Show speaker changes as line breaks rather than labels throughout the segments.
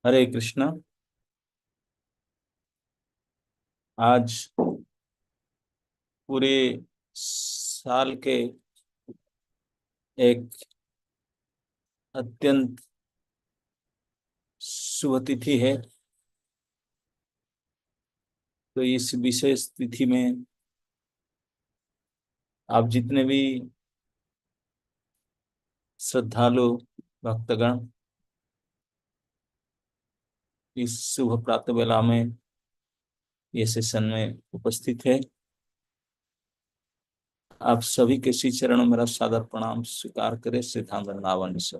हरे कृष्णा। आज पूरे साल के एक अत्यंत शुभ तिथि है। तो इस विशेष तिथि में आप जितने भी श्रद्धालु भक्तगण इस शुभ प्रातः वेला में ये सेशन में उपस्थित है, आप सभी के श्री चरणों में मेरा सादर प्रणाम स्वीकार करें। सिद्धांत वृंदावन से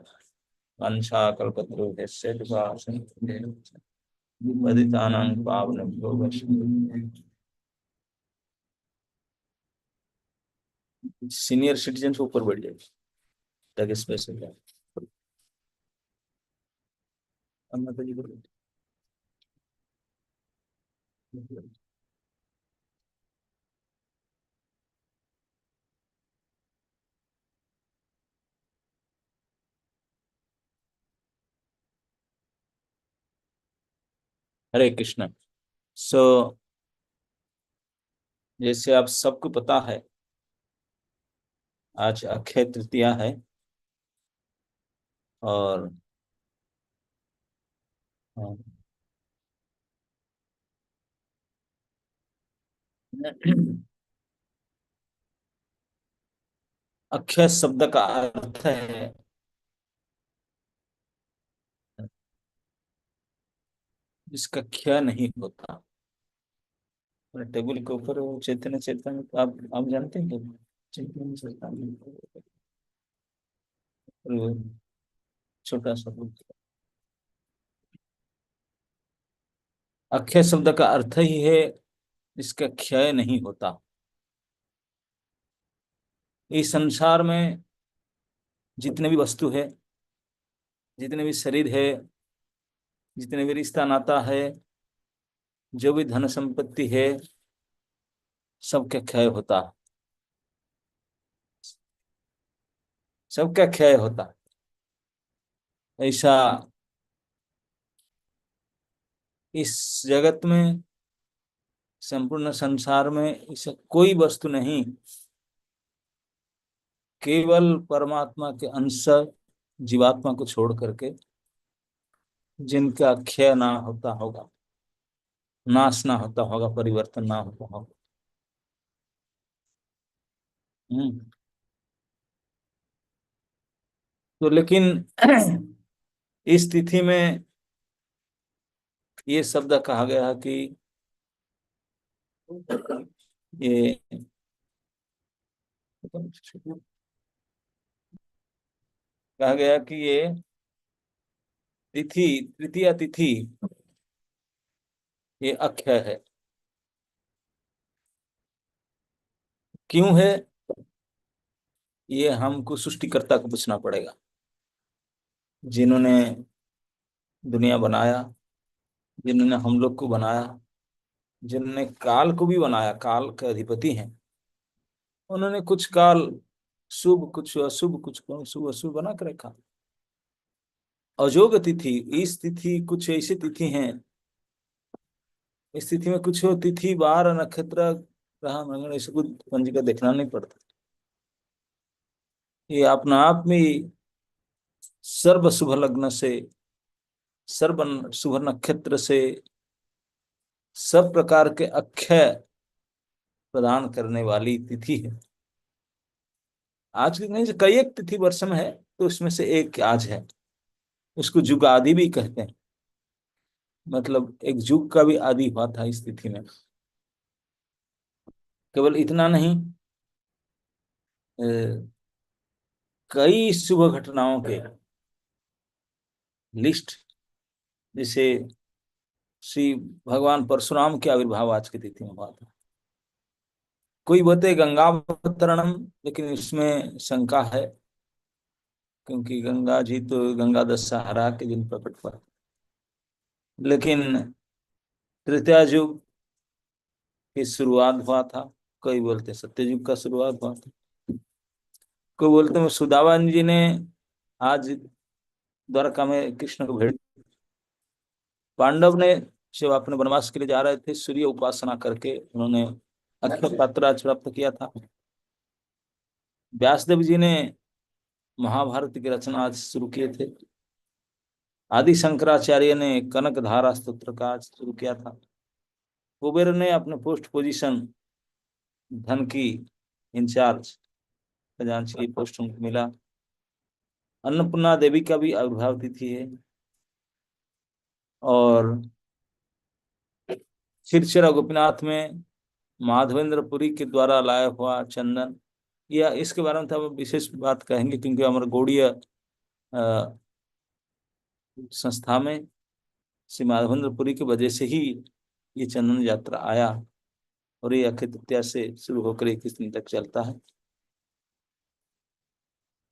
वंशा कल्पतरुभ्यश्च कृपा सिंधुभ्यः पतितानां पावनेभ्यो वैष्णवेभ्यो। सीनियर सिटीजन से ऊपर बैठ जाए ताकि स्पेशल है। अब माता जी को हरे कृष्ण। सो जैसे आप सबको पता है, आज अक्षय तृतीया है और अक्षय शब्द का अर्थ है जिसका क्षय नहीं होता। टेबल के ऊपर वो चैतन्य चैतन्य, तो आप जानते हैं क्या? चैतन्य चैतन्य वो छोटा सा बुक। अक्षय शब्द का अर्थ ही है जिसका क्षय नहीं होता। इस संसार में जितने भी वस्तु है, जितने भी शरीर है, जितने भी रिश्ता नाता है, जो भी धन संपत्ति है, सबका क्षय होता। सबका क्षय होता। ऐसा इस जगत में, संपूर्ण संसार में ऐसा कोई वस्तु नहीं, केवल परमात्मा के अंश जीवात्मा को छोड़ करके, जिनका क्षय ना होता होगा, नाश ना होता होगा, परिवर्तन ना होता होगा। हम्म। तो लेकिन इस तिथि में ये शब्द कहा गया कि ये कहा गया कि ये तिथि, तृतीया तिथि, ये अक्षय है। क्यों है? ये हमको सृष्टिकर्ता को पूछना पड़ेगा, जिन्होंने दुनिया बनाया, जिन्होंने हम लोग को बनाया, जिन्होंने काल को भी बनाया, काल के अधिपति हैं। उन्होंने कुछ काल शुभ, कुछ अशुभ, कुछ शुभ अशुभ बना कर रखा। अजोग तिथि, इस तिथि कुछ ऐसी तिथि हैं, इस तिथि में कुछ तिथि बार नक्षत्र ग्रह मंगल ऐसे कुछ पंजिका देखना नहीं पड़ता। ये अपना आप में सर्व शुभ लग्न से, सर्व शुभ नक्षत्र से, सब प्रकार के अक्षय प्रदान करने वाली तिथि है। आज की नहीं, कई एक तिथि वर्ष में है, तो उसमें से एक आज है। उसको जुगादि भी कहते हैं, मतलब एक युग का भी आदि हुआ था इस तिथि में। केवल इतना नहीं, अ, कई शुभ घटनाओं के लिस्ट, जैसे श्री भगवान परशुराम के आविर्भाव आज की तिथि में हुआ था। कोई बोलते गंगावतरणम, लेकिन इसमें शंका है, क्योंकि गंगा जी तो गंगा दशहरा के दिन प्रकट हुआ। लेकिन त्रेता युग की शुरुआत हुआ था, कई बोलते सत्य युग का शुरुआत हुआ था। को बोलते हैं सुदामा जी ने आज द्वारका में कृष्ण को भेंट। पांडव ने जब अपने वनवास के लिए जा रहे थे, सूर्य उपासना करके उन्होंने अक्षय पात्र प्राप्त किया था। व्यासदेव जी ने महाभारत की रचना आज शुरू किए थे। आदि शंकराचार्य ने कनक धारा स्तोत्र का आज शुरू किया था। कुबेर ने अपने पोस्ट पोजीशन धन की इंचार्ज खजांची की पोस्ट उनको मिला। अन्नपूर्णा देवी का भी आविर्भाव तिथि है। और खिरचरा गोपीनाथ में माधवेंद्रपुरी के द्वारा लाया हुआ चंदन, या इसके बारे में तो हम विशेष बात कहेंगे, क्योंकि हमारे गौड़ीय संस्था में श्री माधवेंद्रपुरी की वजह से ही ये चंदन यात्रा आया, और ये अक्षय तृतीया से शुरू होकर 21 दिन तक चलता है।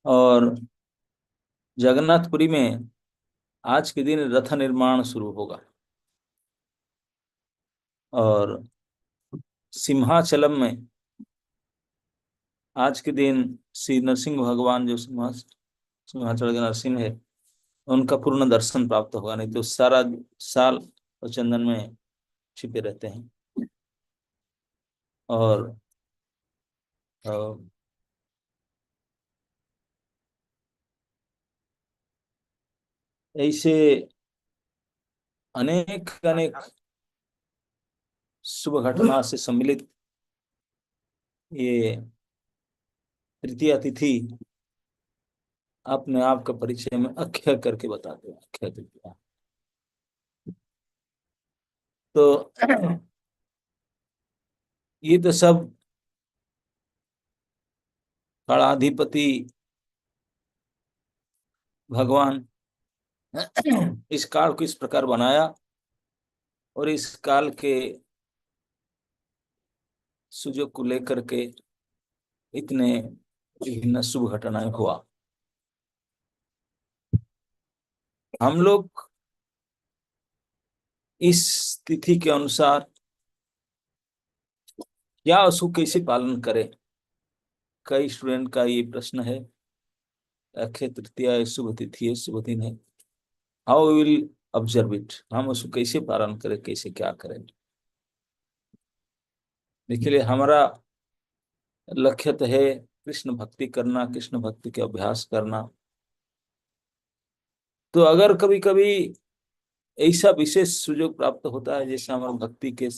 और जगन्नाथपुरी में आज के दिन रथ निर्माण शुरू होगा। और सिंहाचलम में आज के दिन श्री नरसिंह भगवान, जो सिंहाचल के नरसिंह है, उनका पूर्ण दर्शन प्राप्त होगा, नहीं तो सारा साल वो चंदन में छिपे रहते हैं। और अ, ऐसे अनेक अनेक शुभ घटना से सम्मिलित ये तृतीया तिथि अपने आप का परिचय में अक्षय करके बताते हैं, अक्षय तृतीया। तो ये तो सब कालाधिपति भगवान इस काल को इस प्रकार बनाया, और इस काल के सुजोग को लेकर के इतने विभिन्न शुभ घटनाएं हुआ। हम लोग इस तिथि के अनुसार क्या उसको कैसे पालन करें, कई स्टूडेंट का ये प्रश्न है। अक्षय तृतीया शुभ तिथि है, शुभ दिन है, हाउ विल ऑब्जर्व इट, हम उसको कैसे पालन करें, कैसे क्या करें। इसके हमारा लक्ष्य तो है कृष्ण भक्ति करना, कृष्ण भक्ति के अभ्यास करना। तो अगर कभी कभी ऐसा विशेष सुयोग प्राप्त होता है, जैसे हमारे भक्ति के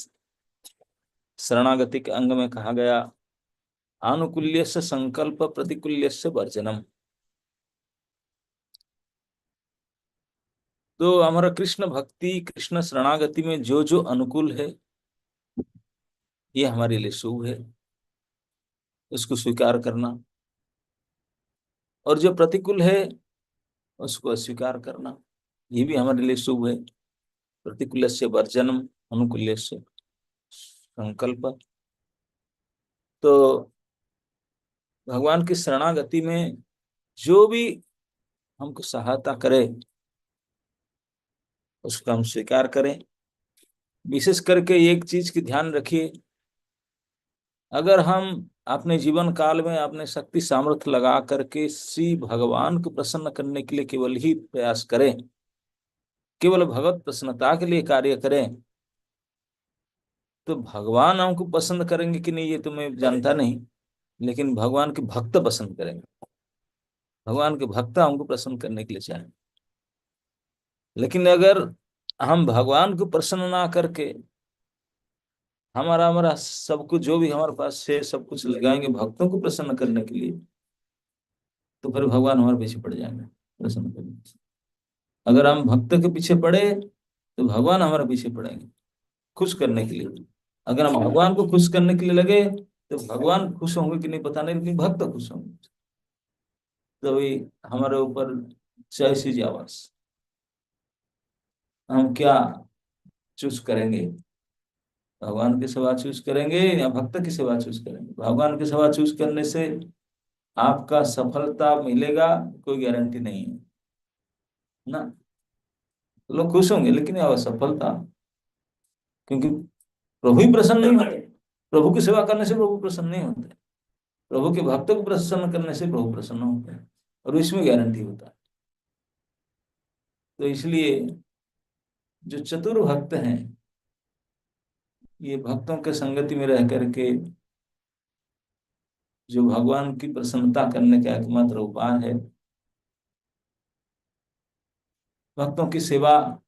शरणागति के अंग में कहा गया, आनुकूल्य से संकल्प प्रतिकूल्य से वर्जनम। तो हमारा कृष्ण भक्ति, कृष्ण शरणागति में जो जो अनुकूल है, ये हमारे लिए शुभ है, उसको स्वीकार करना। और जो प्रतिकूल है, उसको अस्वीकार करना, ये भी हमारे लिए शुभ है। प्रतिकूल से वर्जनम, अनुकूल्य से संकल्प। तो भगवान की शरणागति में जो भी हमको सहायता करे, उसको हम स्वीकार करें। विशेष करके एक चीज की ध्यान रखिए, अगर हम अपने जीवन काल में अपने शक्ति सामर्थ्य लगा करके श्री भगवान को प्रसन्न करने के लिए केवल ही प्रयास करें, केवल भगवत प्रसन्नता के लिए कार्य करें, तो भगवान हमको पसंद करेंगे कि नहीं ये तो मैं जानता नहीं, लेकिन भगवान के भक्त पसंद करेंगे। भगवान के भक्त हमको प्रसन्न करने के लिए चाहें। लेकिन अगर हम भगवान को प्रसन्न ना करके हमारा हमारा सब कुछ जो भी हमारे पास है सब कुछ लगाएंगे भक्तों को प्रसन्न करने के लिए, तो फिर भगवान हमारे पीछे पड़ जाएंगे प्रसन्न करने के लिए। अगर हम भक्त के पीछे पड़े, तो भगवान हमारे पीछे पड़ेंगे खुश करने के लिए। अगर हम भगवान को खुश करने के लिए लगे, तो भगवान खुश होंगे कि नहीं पता नहीं, लेकिन भक्त खुश होंगे। तो हमारे ऊपर जय सी जावास, हम क्या चूज करेंगे, भगवान की सेवा चूज करेंगे या भक्त की सेवा चूज करेंगे। भगवान की सेवा चूज करने से आपका सफलता मिलेगा, कोई गारंटी नहीं है ना। लोग खुश होंगे लेकिन असफलता, क्योंकि प्रभु ही प्रसन्न नहीं होते। प्रभु की सेवा करने से प्रभु प्रसन्न नहीं होते। प्रभु के भक्तों को प्रसन्न करने से प्रभु प्रसन्न होते हैं, और इसमें गारंटी होता है। तो इसलिए जो चतुर भक्त हैं, ये भक्तों के संगति में रह करके जो भगवान की प्रसन्नता करने का एकमात्र उपाय है, भक्तों की सेवा।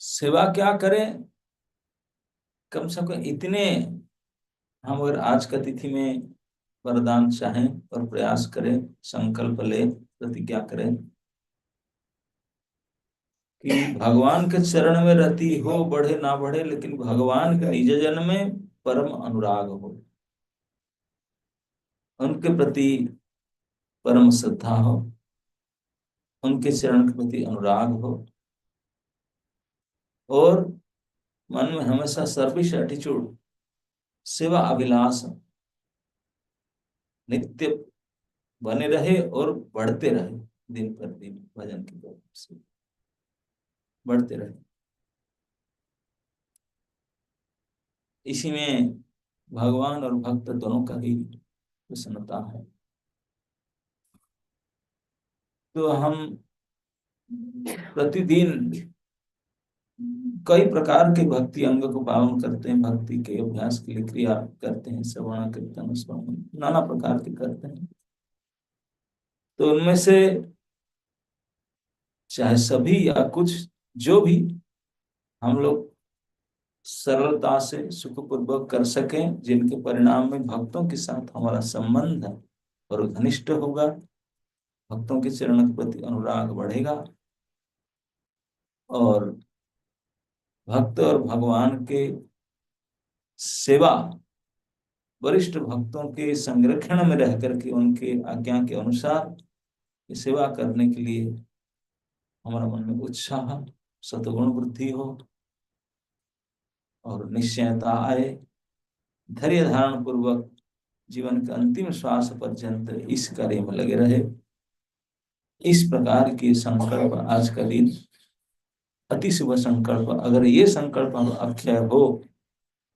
सेवा क्या करें, कम से कम इतने हम अगर आज का तिथि में वरदान चाहें और प्रयास करें, संकल्प ले, प्रतिज्ञा करें कि भगवान के चरण में रति हो, बढ़े ना बढ़े, लेकिन भगवान के निज जन में परम अनुराग हो, उनके प्रति परम श्रद्धा हो, उनके चरण के प्रति अनुराग हो, और मन में हमेशा सर्विस एटीट्यूड, सेवा अभिलाष नित्य बने रहे और बढ़ते रहे, दिन पर दिन भजन की तरफ से बढ़ते रहे। इसी में भगवान और भक्त दोनों का ही प्रसन्नता है। तो हम प्रतिदिन कई प्रकार के भक्ति अंग को पावन करते हैं, भक्ति के अभ्यास के लिए क्रिया करते हैं, श्रवण कीर्तन स्मरण नाना प्रकार के करते हैं। तो उनमें से चाहे सभी या कुछ, जो भी हम लोग सरलता से सुखपूर्वक कर सकें, जिनके परिणाम में भक्तों के साथ हमारा संबंध और घनिष्ठ होगा, भक्तों के चरण के प्रति अनुराग बढ़ेगा, और भक्त और भगवान के सेवा, वरिष्ठ भक्तों के संरक्षण में रह करके उनके आज्ञा के अनुसार सेवा करने के लिए हमारा मन में उत्साह, सतगुण वृद्धि हो, और निश्चयता आए, धैर्य धारण पूर्वक जीवन के अंतिम श्वास पर्यंत इस कार्य में लगे रहे। इस प्रकार के संकल्प, आज का दिन अति शुभ संकल्प, अगर ये संकल्प हम अक्षय हो,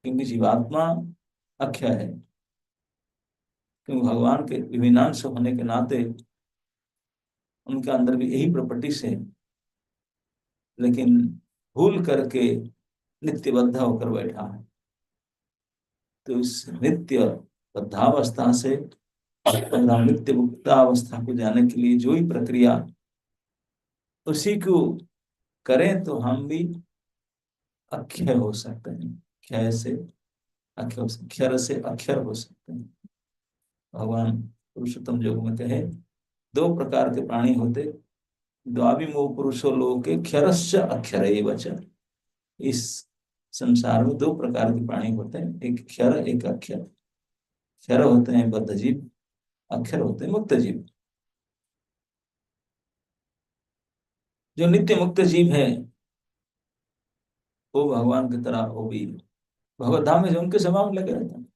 क्योंकि जीवात्मा अक्षय है, क्योंकि भगवान के विभिन्नांश होने के नाते उनके अंदर भी यही प्रॉपर्टी है, लेकिन भूल करके नित्यबद्ध होकर बैठा है। तो इस नित्य बद्धावस्था से अगर हम नित्य मुक्तावस्था को जाने के लिए जो ही प्रक्रिया उसी को करें, तो हम भी अक्षय हो सकते हैं। क्षय से अक्षय, क्षर से अक्षर हो सकते हैं। भगवान पुरुषोत्तम योग में कहे, दो प्रकार के प्राणी होते, द्वाविमो पुरुषो लोके क्षरश्च अक्षर वचन। इस संसार में दो प्रकार के प्राणी होते हैं, एक क्षर एक अक्षर। क्षर होते हैं बद्ध जीव, अक्षर होते हैं मुक्त जीव। जो नित्य मुक्त जीव है वो भगवान की तरह, वो भी भगवत धाम में उनके सभा में लगे रहते हैं।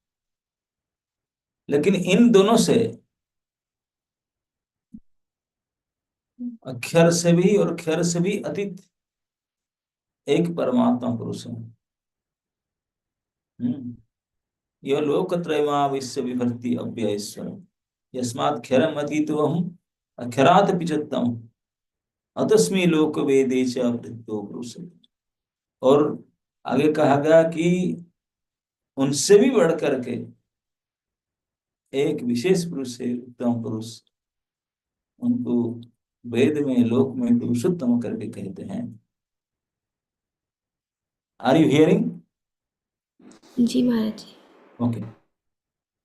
लेकिन इन दोनों से, अक्षर से भी और क्षर से भी अतीत एक परमात्मा पुरुष है। यह लोकत्रयमा विश्व विभर्ति अव्ययेश्वर यस्मात् क्षरम अतीतोऽहम् अक्षरात् पिचत्तम अतस्मै लोक वेदे च अवृतो पुरुष। और आगे कहा गया कि उनसे भी बढ़ करके एक विशेष पुरुष है, उत्तम पुरुष। उनको वेद में, लोक में पुरुषोत्तम करके कहते हैं। Are you hearing?
जी महाराज जी।
ओके।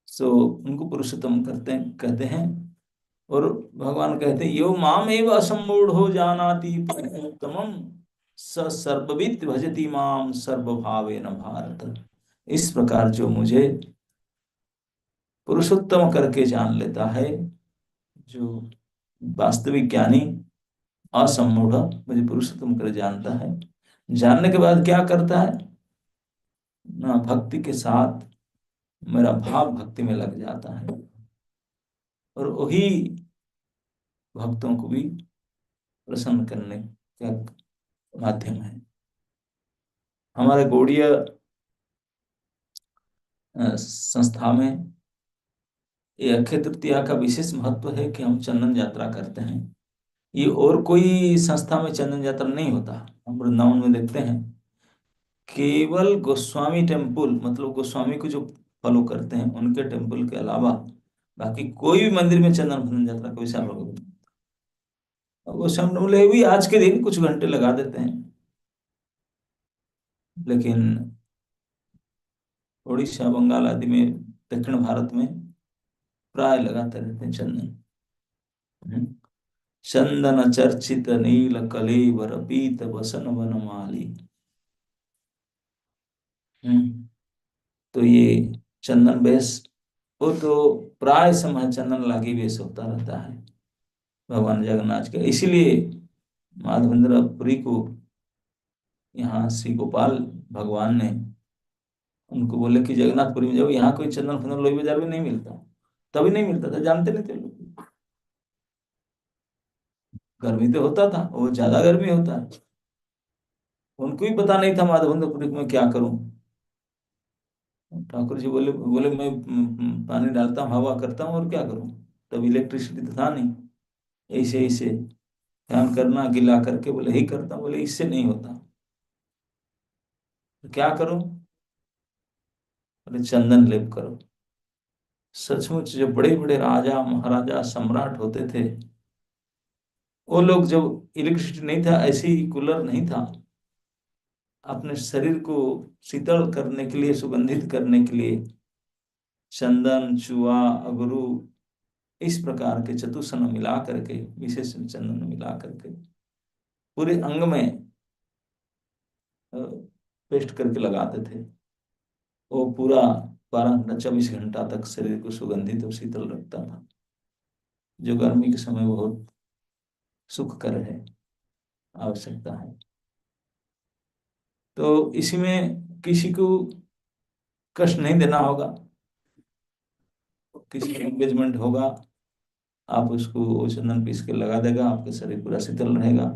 सो उनको पुरुषोत्तम करते हैं, कहते हैं। और भगवान कहते हैं, यो माम एव असम्मूढ़ो जानाति उत्तमम स सर्वविद भजति माम सर्वभावेन भारत। इस प्रकार जो मुझे पुरुषोत्तम करके जान लेता है, जो वास्तविक ज्ञानी असम्मूढ़ मुझे पुरुषोत्तम कर जानता है, जानने के बाद क्या करता है ना, भक्ति के साथ मेरा भाव भक्ति में लग जाता है, और वही भक्तों को भी प्रसन्न करने का माध्यम है। हमारे गौड़ीय संस्था में ये अक्षय तृतीया का विशेष महत्व है कि हम चंदन यात्रा करते हैं। ये और कोई संस्था में चंदन यात्रा नहीं होता। हम वृंदावन में देखते हैं केवल गोस्वामी टेम्पल, मतलब गोस्वामी को जो फॉलो करते हैं उनके टेम्पल के अलावा बाकी कोई भी मंदिर में चंदन भजन यात्रा का विशाल होगा। गोस्वामी टेम्पल भी आज के दिन कुछ घंटे लगा देते हैं, लेकिन उड़ीसा बंगाल आदि में, दक्षिण भारत में प्राय लगाते रहते हैं चंदन। हम्म। चंदन चर्चित नील कलेवर पीत बसन वनमाली। हम्म। तो ये चंदन बेस, वो तो प्राय समय चंदन लागी बेस होता रहता है भगवान जगन्नाथ के। इसीलिए माधवेंद्र पुरी को यहाँ श्री गोपाल भगवान ने उनको बोले कि जगन्नाथपुरी में जब यहाँ कोई चंदन फंदन लोई बाजार में नहीं मिलता, तभी नहीं मिलता था, जानते नहीं थे लोग। गर्मी तो होता था, वो ज्यादा गर्मी होता है, उनको भी पता नहीं था माधवेंद्रपुरी में क्या करूं। ठाकुर जी बोले बोले मैं पानी डालता हूँ, हवा करता हूँ, और क्या करूं। तब इलेक्ट्रिसिटी तो था नहीं। ऐसे ऐसे ध्यान करना, गिला करके बोले ही करता हूं। बोले इससे नहीं होता, तो क्या करूं। बोले चंदन लेप करो। सचमुच जो बड़े बड़े राजा महाराजा सम्राट होते थे, वो लोग जब इलेक्ट्रिसिटी नहीं था, ऐसी कूलर नहीं था, अपने शरीर को शीतल करने के लिए, सुगंधित करने के लिए चंदन, चूहा, अगरू, इस प्रकार के चतुसन मिला करके, विशेष चंदन मिला करके पूरे अंग में पेस्ट करके लगाते थे। वो पूरा 12 घंटा 24 घंटा तक शरीर को सुगंधित और शीतल रखता था, जो गर्मी के समय बहुत सुखकर है, आवश्यकता है। तो इसी में किसी को कष्ट नहीं देना होगा। किसी का एंगेजमेंट होगा, आप उसको वो चंदन पीस के लगा देगा, आपका शरीर पूरा शीतल रहेगा।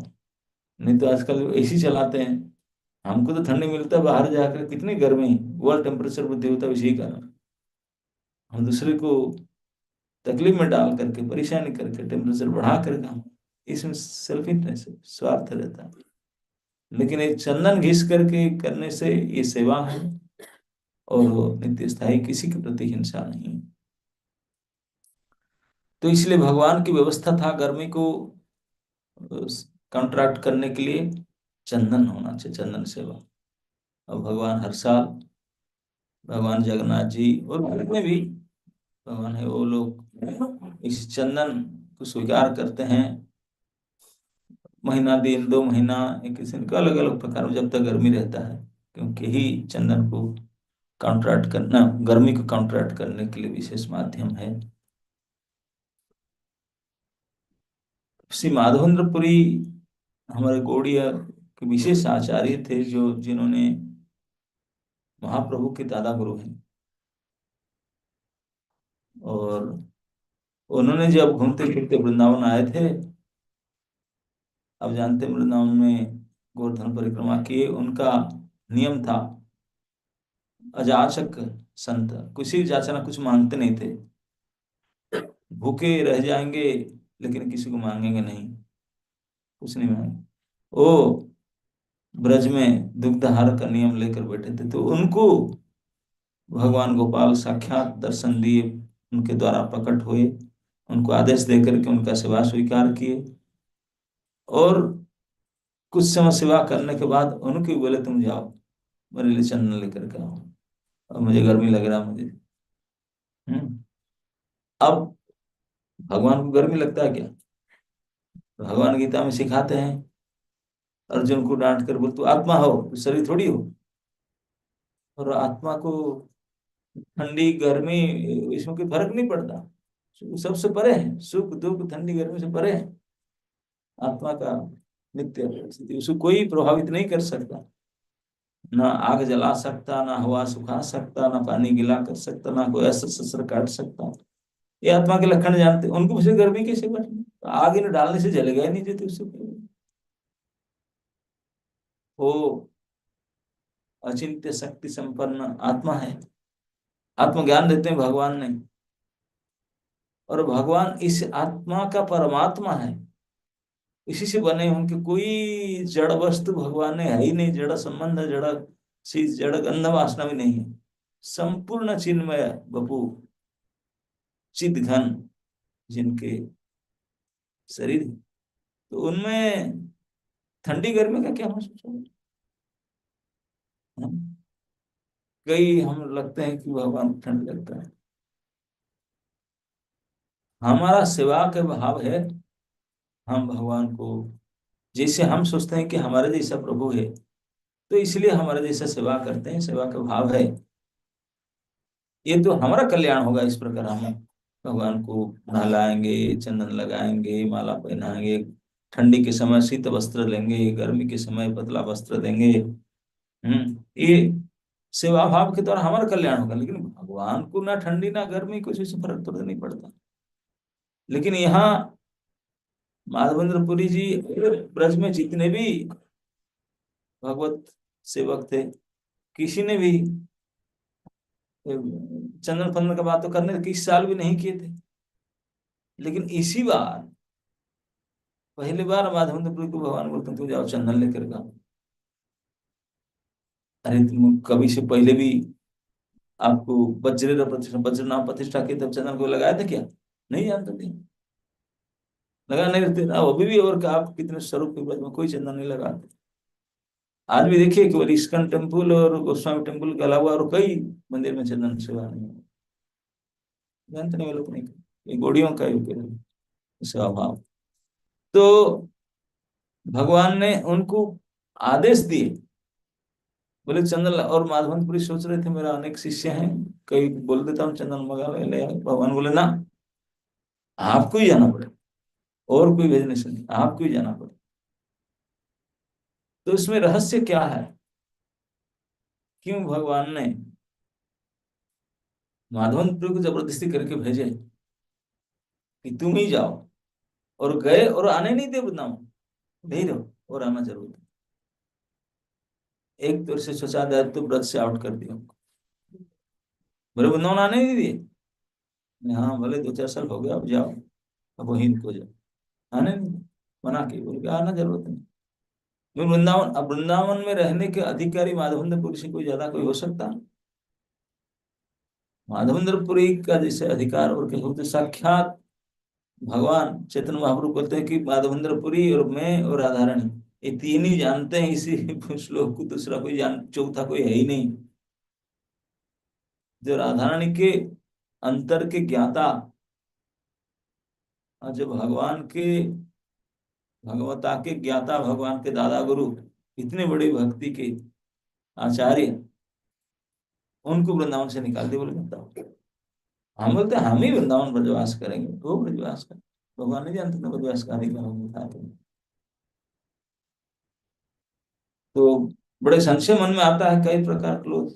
नहीं तो आजकल एसी चलाते हैं, हमको तो ठंडी मिलता है, बाहर जाकर कितनी गर्मी, वर्ल्ड टेम्परेचर वृद्धि होता है इसी कारण। हम दूसरे को तकलीफ में डाल करके, परेशानी करके, टेम्परेचर बढ़ा करके हम, इसमें सेल्फिशनेस है, स्वार्थ रहता है। लेकिन एक चंदन घिस करके करने से ये सेवा है, और वो नित्य स्थायी, किसी के प्रति हिंसा नहीं। तो इसलिए भगवान की व्यवस्था था गर्मी को कॉन्ट्रैक्ट करने के लिए चंदन होना चाहिए, चंदन सेवा। और भगवान हर साल, भगवान जगन्नाथ जी और जितने भी भगवान है, वो लोग इस चंदन को स्वीकार करते हैं। महीना दिन, 2 महीना, एक किसी का अलग अलग प्रकार में, जब तक गर्मी रहता है, क्योंकि ही चंदन को काउंटरैक्ट करना, गर्मी को काउंटरैक्ट करने के लिए विशेष माध्यम है। श्री माधवेंद्रपुरी हमारे गौड़ीय के विशेष आचार्य थे, जो जिन्होंने महाप्रभु के दादा गुरु हैं। और उन्होंने जब घूमते फिरते वृंदावन आए थे, अब जानते हैं वृंदावन में गोवर्धन परिक्रमा किए, उनका नियम था। अजाचक संत किसी जाचना कुछ मांगते नहीं थे, भूखे रह जाएंगे लेकिन किसी को मांगेंगे नहीं, कुछ नहीं मांगे। वो ब्रज में दुग्धाहार का नियम लेकर बैठे थे, तो उनको भगवान गोपाल साक्षात दर्शन दिए, उनके द्वारा प्रकट हुए, उनको आदेश देकर के उनका सेवा स्वीकार किए। और कुछ समय सेवा करने के बाद उनके बोले तुम जाओ, मेरे लिए चंदन लेकर के आओ, और मुझे गर्मी लग रहा मुझे। हम्म। अब भगवान को गर्मी लगता है क्या। भगवान गीता में सिखाते हैं, अर्जुन को डांट कर बोल, तू आत्मा हो, तू शरीर थोड़ी हो। और आत्मा को ठंडी गर्मी, इसमें कोई फर्क नहीं पड़ता, सबसे परे है, सुख दुख ठंडी गर्मी से परे है। आत्मा का नित्य स्थिति, उसको कोई प्रभावित नहीं कर सकता। ना आग जला सकता, ना हवा सुखा सकता, ना पानी गिला कर सकता, ना कोई अस्त्र शस्त्र काट सकता। ये आत्मा के लक्षण जानते, उनको मुझे गर्मी कैसे बढ़नी, आग इन्हें डालने से जलेगा ही नहीं देते उससे। वो अचिंत्य शक्ति संपन्न आत्मा है, आत्मज्ञान देते हैं भगवान ने। और भगवान इस आत्मा का परमात्मा है, इसी से बने हैं उनके। कोई जड़ वस्तु भगवान ने है ही नहीं, जड़ संबंध, जड़ चीज, जड़ गंध वासना भी नहीं है। संपूर्ण चिन्मय बपू चिद घन जिनके शरीर है, तो उनमें ठंडी गर्मी का क्या महसूस होगा? हम- कई हम लगते हैं कि भगवान को ठंड लगता है। हमारा सेवा के भाव है, हम भगवान को, जैसे हम सोचते हैं कि हमारे जैसा प्रभु है, तो इसलिए हमारे जैसा सेवा करते हैं, सेवा का भाव है। ये तो हमारा कल्याण होगा, इस प्रकार हम भगवान को नहलाएंगे, चंदन लगाएंगे, माला पहनाएंगे, ठंडी के समय शीत वस्त्र लेंगे, गर्मी के समय पतला वस्त्र देंगे। ये सेवा भाव के द्वारा हमारा कल्याण होगा। लेकिन भगवान को ना ठंडी ना गर्मी, कुछ इससे फर्क तो नहीं पड़ता। लेकिन यहाँ माधवेंद्र पुरी जी, ब्रज में जितने भी भगवत सेवक थे, किसी ने भी चंदन फंदन का बात तो करने किस साल भी नहीं किए थे। लेकिन इसी बार, पहली बार माधवेंद्रपुरी को भगवान बोलते तू जाओ चंदन लेकर का। अरे तुम कभी से पहले भी आपको वज्र प्रतिष्ठा, वज्र नाम प्रतिष्ठा की तब चंदन को लगाया था क्या? नहीं जानते थे, लगा नहीं रहते अब अभी भी। और आप कितने स्वरूप के ब्रज में कोई चंदन नहीं लगाते। आज भी देखिए कि इस्कॉन टेम्पल और गोस्वामी टेम्पल के अलावा और कई मंदिर में चंदन सेवा नहीं है। जानते नहीं, वो लोग नहीं, ये गोड़ियों का ही सेवा भाव। तो भगवान ने उनको आदेश दिए, बोले चंदन और माधवनपुरी सोच रहे थे मेरा अनेक शिष्य हैं, कई बोल देता हूँ चंदन मंगा ले आओ। भगवान बोले ना, आपको ही जाना पड़े, और कोई भेजने से नहीं, आपको ही जाना पड़े। तो इसमें रहस्य क्या है? क्यों भगवान ने माधवनपुरी को जबरदस्ती करके भेजे कि तुम ही जाओ? और गए और आने नहीं दे वृंदावन, नहीं रहो और आना जरूर है। एक तरह से सोचा जाए तो व्रत से आउट कर दिया, बोले वृंदावन आने नहीं दिए। हाँ भले 2-4 साल हो गया, अब जाओ, अब वहीं को जाओ। आने नहीं दिए, मना की, बोले कि आना जरूरत नहीं। क्यों? वृंदावन, अब वृंदावन में रहने के अधिकारी माधवेंद्रपुरी से कोई ज्यादा कोई हो सकता है? माधवेंद्रपुरी का जैसे अधिकार और क्या होते, साक्षात भगवान चैतन्य महाप्रभु बोलते हैं कि माधवेंद्रपुरी और मैं और राधा रानी, ये तीन ही जानते हैं इसी श्लोक को, दूसरा कोई जान, चौथा कोई है ही नहीं। जो राधा रानी के अंतर के ज्ञाता, और जो भगवान के, भगवता के ज्ञाता, भगवान के दादा गुरु, इतने बड़े भक्ति के आचार्य, उनको वृंदावन से निकाल दिया। बोले बताओ, हम बोलते हैं हम ही वृंदावन ब्रजवास करेंगे, वो ब्रजवास कर, भगवान नहीं जानते थे ब्रजवास का अधिकार हम बताते हैं। तो बड़े संशय मन में आता है, कई प्रकार के लोग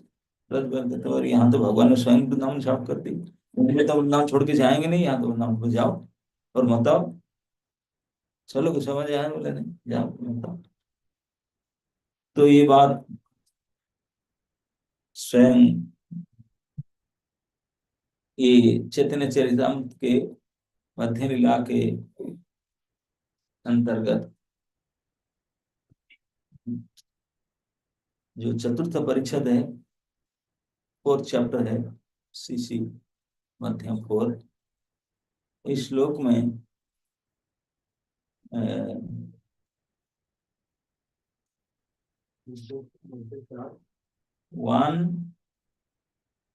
ब्रज बनते थे, और यहाँ तो भगवान ने स्वयं वृंदावन छोड़ कर दी। उन्हें तो वृंदावन छोड़ के जाएंगे नहीं, यहाँ तो वृंदावन को जाओ और मत आओ। चलो कुछ समझ आए? बोले नहीं, जाओ मत आओ। तो ये बात स्वयं ये चैतन्य चरितामृत के मध्य लीला के अंतर्गत जो चतुर्थ परिच्छद है, 4th चैप्टर है, सीसी मध्यम 4, इस श्लोक में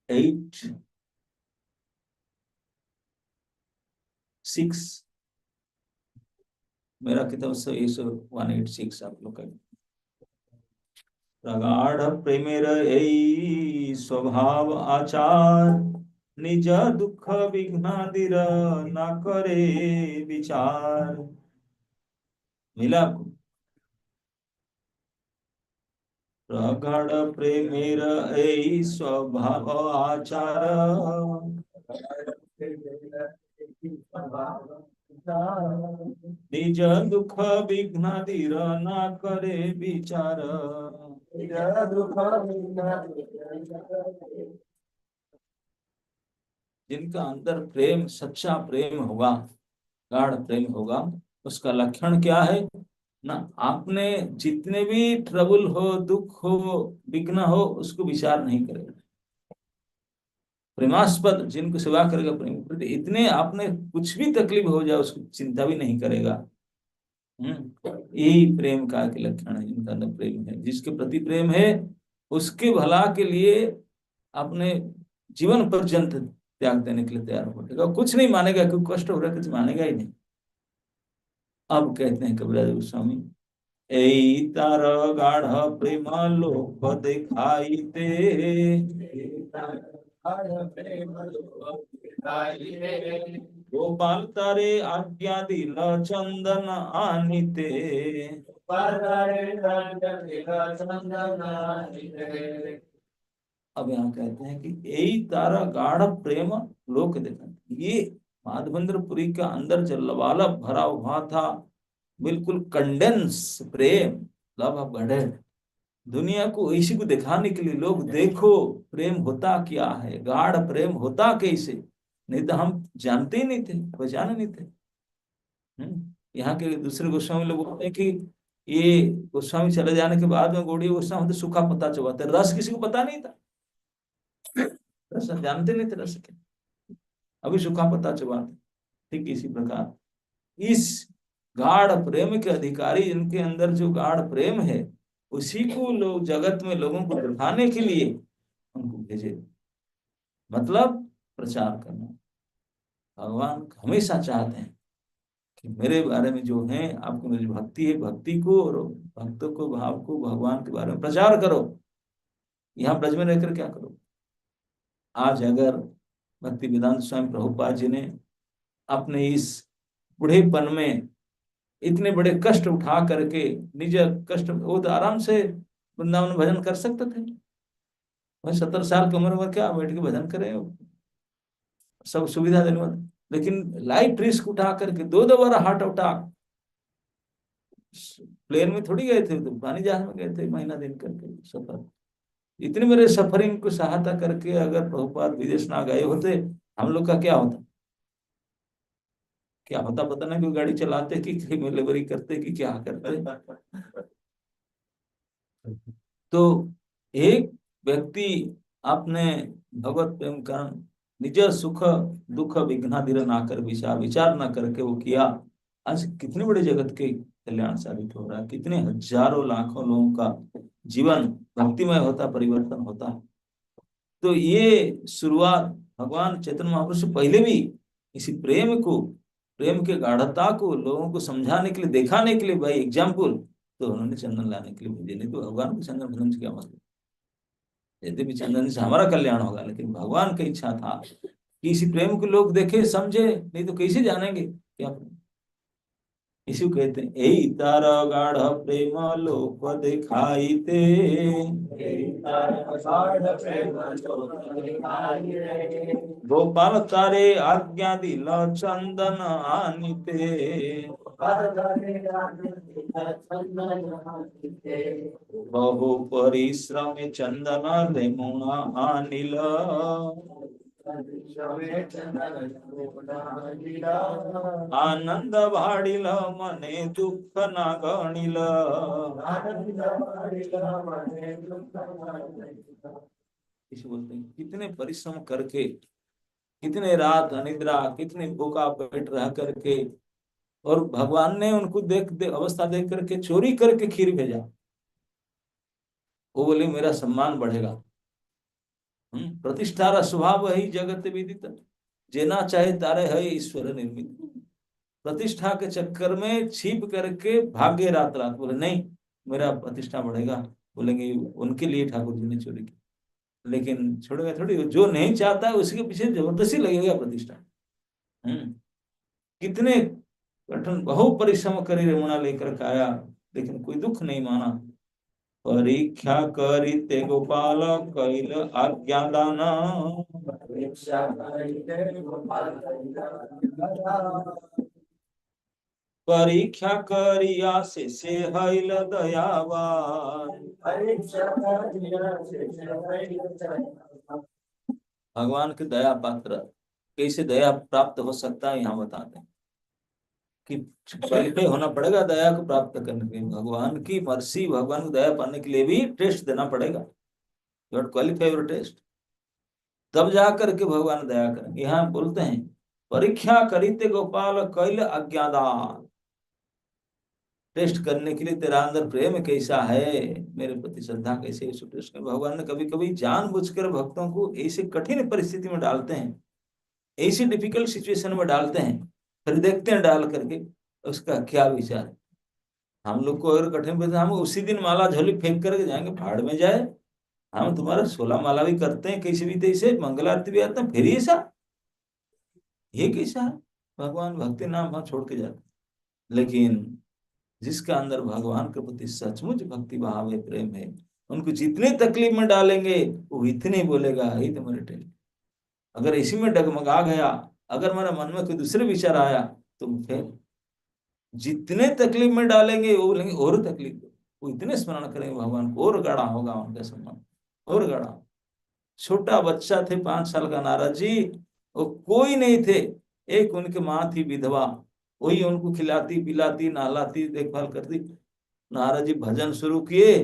186, मेरा किताब से 186 आप लोग का। प्रगाढ़ प्रेमेर এই स्वभाव आचार, निज दुख विघ्नादिर न करे विचार। मिला आपको? प्रगाढ़ प्रेमेर এই स्वभाव आचार, निज दुख विघ्नादिर न करे विचार। जिनका अंदर प्रेम, सच्चा प्रेम होगा, गाढ़ प्रेम होगा, उसका लक्षण क्या है ना, आपने जितने भी ट्रबल हो, दुख हो, विघ्न हो, उसको विचार नहीं करेगा। प्रेमास्पद जिनको सेवा करेगा प्रेम, इतने आपने कुछ भी तकलीफ हो जाए उसको चिंता भी नहीं करेगा। यही प्रेम का एक लक्षण है, जिनका अंदर प्रेम है, जिसके प्रति प्रेम है, उसके भला के लिए अपने जीवन पर्यंत त्याग देने के लिए तैयार हो पड़ेगा, कुछ नहीं मानेगा, क्योंकि कष्ट हो रहा है कुछ मानेगा ही नहीं। अब कहते हैं कबीराज गोस्वामी, एई तार गाढ़ प्रेम लोक दिखाई ते, गोपाल तारे आज्ञा दिल चंदन आनिते। अब यहाँ कहते हैं कि यही तारा गाढ़ प्रेम लोक देखा, ये माधवेंद्रपुरी का अंदर जो लबालब भरा हुआ था, बिल्कुल condense Prem, love of God, दुनिया को इसी को दिखाने के लिए, लोग देखो प्रेम होता क्या है, गाढ़ प्रेम होता कैसे, नहीं तो हम जानते ही नहीं थे, पहचाने नहीं थे। यहाँ के दूसरे गोस्वामी लोग बोलते हैं कि ये गोस्वामी चले जाने के बाद में गौड़ीय गोस्वामी तो सूखा पत्ता चबाते, रस किसी को पता नहीं था, रस जानते नहीं थे रस के, अभी सूखा पत्ता चबाते। ठीक इसी प्रकार इस गाढ़ प्रेम के अधिकारी, जिनके अंदर जो गाढ़ प्रेम है, उसी को लोग जगत में लोगों को दिखाने के लिए उनको भेजे, मतलब प्रचार करना। भगवान हमेशा चाहते हैं कि मेरे बारे में जो है, आपको मेरी भक्ति है, भक्ति को और भक्तों को, भाव को, भगवान के बारे में प्रचार करो। यहाँ ब्रज में रहकर क्या करो। आज अगर भक्ति वेदांत स्वामी प्रभुपाद जी ने अपने इस बूढ़ेपन में इतने बड़े कष्ट उठा करके, निज कष्ट, वो तो आराम से वृंदावन भजन कर सकते थे। वही 70 साल की उम्र में क्या बैठ के भजन करे, सब सुविधा देने वाले, लेकिन लाइट रिस्क उठा करके 2 बार हार्ट अटैक, प्लेन में थोड़ी गए थे, तो पानी जहाज में गए थे, महीना दिन करके सफर, इतने मेरे सफरिंग को सहायता करके अगर प्रभुपाद विदेश ना गए होते, हम लोग का क्या होता, क्या होता पता नहीं, कोई गाड़ी चलाते कि डिलीवरी करते कि क्या करते। तो एक व्यक्ति आपने भगवत प्रेम का निज सुख दुख विघ्नाधिर ना कर, विचार विचार ना करके वो किया, आज कितने बड़े जगत के कल्याण साबित हो रहा है, कितने हजारों लाखों लोगों का जीवन भक्तिमय होता, परिवर्तन होता। तो ये शुरुआत भगवान चैतन्य महाप्रभु से पहले भी इसी प्रेम को, प्रेम के गाढ़ता को लोगों को समझाने के लिए, दिखाने के लिए, भाई एग्जाम्पल, तो उन्होंने चंदन लाने के लिए भेजे। नहीं तो भगवान को चंदन भजन से क्या मतलब, यदि भी चंदन से हमारा कल्याण होगा, लेकिन भगवान की इच्छा था कि इसी प्रेम को लोग देखे समझे, नहीं तो कैसे जानेंगे क्या प्रेम। इसी को कहते हैं यही तारा गाढ़ प्रेम लोक दिखाई ते, गोपाल तारे आज्ञा दिल चंदन आनिते। बहु परिश्रम चंदन लेमुना अनिल, आनंद भाड़िल मने दुख न गणिल। इसे बोलते हैं कितने परिश्रम करके, कितने रात अनिद्रा, कितने भूखा पेट रह करके, और भगवान ने उनको अवस्था देख करके चोरी करके खीर भेजा। वो बोले मेरा सम्मान बढ़ेगा। प्रतिष्ठा स्वभाव है जगत विदित, जेना चाहे तारे है ईश्वर निर्मित। प्रतिष्ठा के चक्कर में छिप करके भागे रात रात, बोले नहीं मेरा प्रतिष्ठा बढ़ेगा, बोलेंगे उनके लिए ठाकुर जी ने चोरी की। लेकिन छोड़ेगा थोड़ी, जो नहीं चाहता है उसके पीछे जबरदस्ती लगेगा प्रतिष्ठा। हम्म कितने कठिन बहु परिश्रम करी रमुना लेकर के आया, लेकिन कोई दुख नहीं माना। परीक्षा करी ते गोपाल कैल आज्ञा दान, परीक्षा करिया से हैल दयावान। भगवान के दया पात्र कैसे दया प्राप्त हो सकता है यहाँ बताते हैं कि क्वालिफाई होना पड़ेगा दया को प्राप्त करने के लिए। भगवान की मर्सी, भगवान की दया पाने के लिए भी टेस्ट देना पड़ेगा। यू क्वालिफाई योर टेस्ट, तब जा करके भगवान दया करेंगे। यहाँ बोलते हैं परीक्षा करिते गोपाल कैल अज्ञादान। टेस्ट करने के लिए तेरा अंदर प्रेम कैसा है, मेरे प्रति श्रद्धा कैसे है, टेस्ट कर। भगवान ने कभी कभी जानबूझकर भक्तों को ऐसी कठिन परिस्थिति में डालते हैं, ऐसी डिफिकल्ट सिचुएशन में डालते हैं, फिर देखते हैं डाल करके उसका क्या विचार है। हम लोग को अगर कठिन परिस्थिति, हम उसी दिन माला झोली फेंक करके जाएंगे, भाड़ में जाए। हम तुम्हारा 16 माला भी करते हैं, कैसे भी तैसे मंगल आरती भी आते हैं, फिर ये ऐसा, ये कैसा है। भगवान भक्ति नाम हम छोड़ के जाते हैं। लेकिन जिसका अंदर भगवान के प्रति सचमुच भक्ति भाव है, प्रेम है, उनको जितने तकलीफ में डालेंगे वो इतने ही बोलेगा ही तुम्हारे टेल। अगर इसी में डगमगा गया, अगर मेरे मन में कोई दूसरे विचार आया, तो फिर जितने तकलीफ में डालेंगे वो बोलेंगे और तकलीफ दो। वो इतने स्मरण करेंगे भगवान को, और गाढ़ा होगा उनका सम्मान, और गाढ़ा। छोटा बच्चा थे 5 साल का नारद जी, वो कोई नहीं थे, एक उनकी माँ थी विधवा, वही उनको खिलाती पिलाती नहलाती देखभाल करती। नारद जी भजन शुरू किए,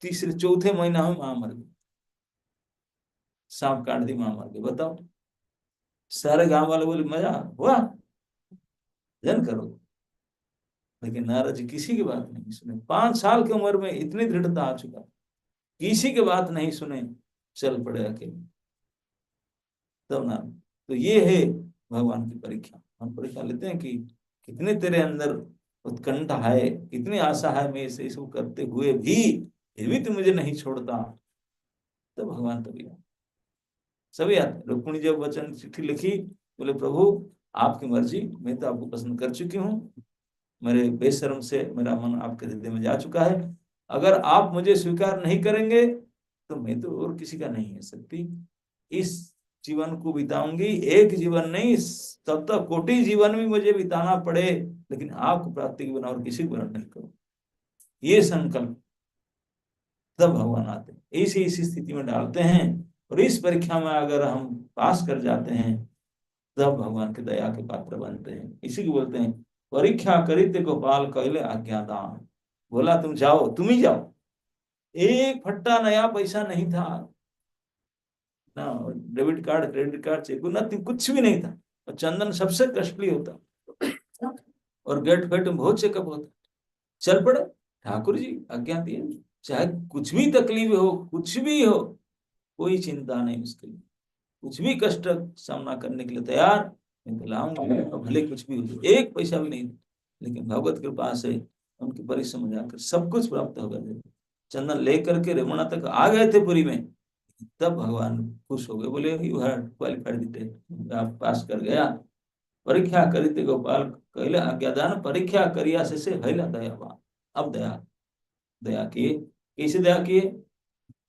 तीसरे चौथे महीना में मां मर गई, सांप काट दी, मां मर गई। बताओ, सारे गांव वाले बोले मजा हुआ, भजन करो। लेकिन नारद जी किसी की बात नहीं सुने, 5 साल की उम्र में इतनी दृढ़ता आ चुका, किसी की बात नहीं सुने, चल पड़े अकेले। तब ना, तो ये है भगवान की परीक्षा। हम परीक्षा लेते हैं कि कितने तेरे अंदर उत्कंठा है, कितनी आशा है, मैं इसे इसको करते हुए भी फिर भी तू मुझे नहीं छोड़ता। तो भगवान तभी सभी आते हैं। रुक्मिणी जब वचन चिट्ठी लिखी, बोले प्रभु आपकी मर्जी, मैं तो आपको पसंद कर चुकी हूँ, मेरे बेशर्म से मेरा मन आपके हृदय में जा चुका है। अगर आप मुझे स्वीकार नहीं करेंगे तो मैं तो और किसी का नहीं है सकती। इस जीवन को बिताऊंगी, एक जीवन नहीं, तब तक कोटि जीवन भी मुझे बिताना पड़े, लेकिन आपको प्राप्ति के बिना और किसी को नहीं करूं, ये संकल्प। तब भगवान आते हैं, ऐसी ऐसी स्थिति में डालते हैं, और इस परीक्षा में अगर हम पास कर जाते हैं तब भगवान के दया के पात्र बनते हैं। इसी को बोलते हैं परीक्षा करित गोपाल कहले आज्ञादान। बोला तुम जाओ, तुम ही जाओ। एक फट्टा नया पैसा नहीं था ना, debit card credit card cheque nothing, कुछ भी नहीं था। और चंदन सबसे कष्टली होता, और गेट फेट में बहुत चेकअप होता। चल पड़े, ठाकुर जी आज्ञा दिए, चाहे कुछ भी तकलीफ हो, कुछ भी हो, कोई चिंता नहीं उसके लिए, कुछ भी कष्ट सामना करने के लिए तैयार, मैं तो लाऊंगा, भले कुछ भी हो जाए। एक पैसा भी नहीं, लेकिन भगवत कृपा से उनके परिश्रम जाकर सब कुछ प्राप्त हो गया। चंदन लेकर के रमणा तक आ गए थे पुरी में, तब भगवान खुश हो गए, बोले you have qualified the test, आप पास कर गया। परीक्षा करिते गोपाल कहले आज्ञादान, परीक्षा करिया से हैला दयावान। अब दया, दया किए, कैसे दया किए।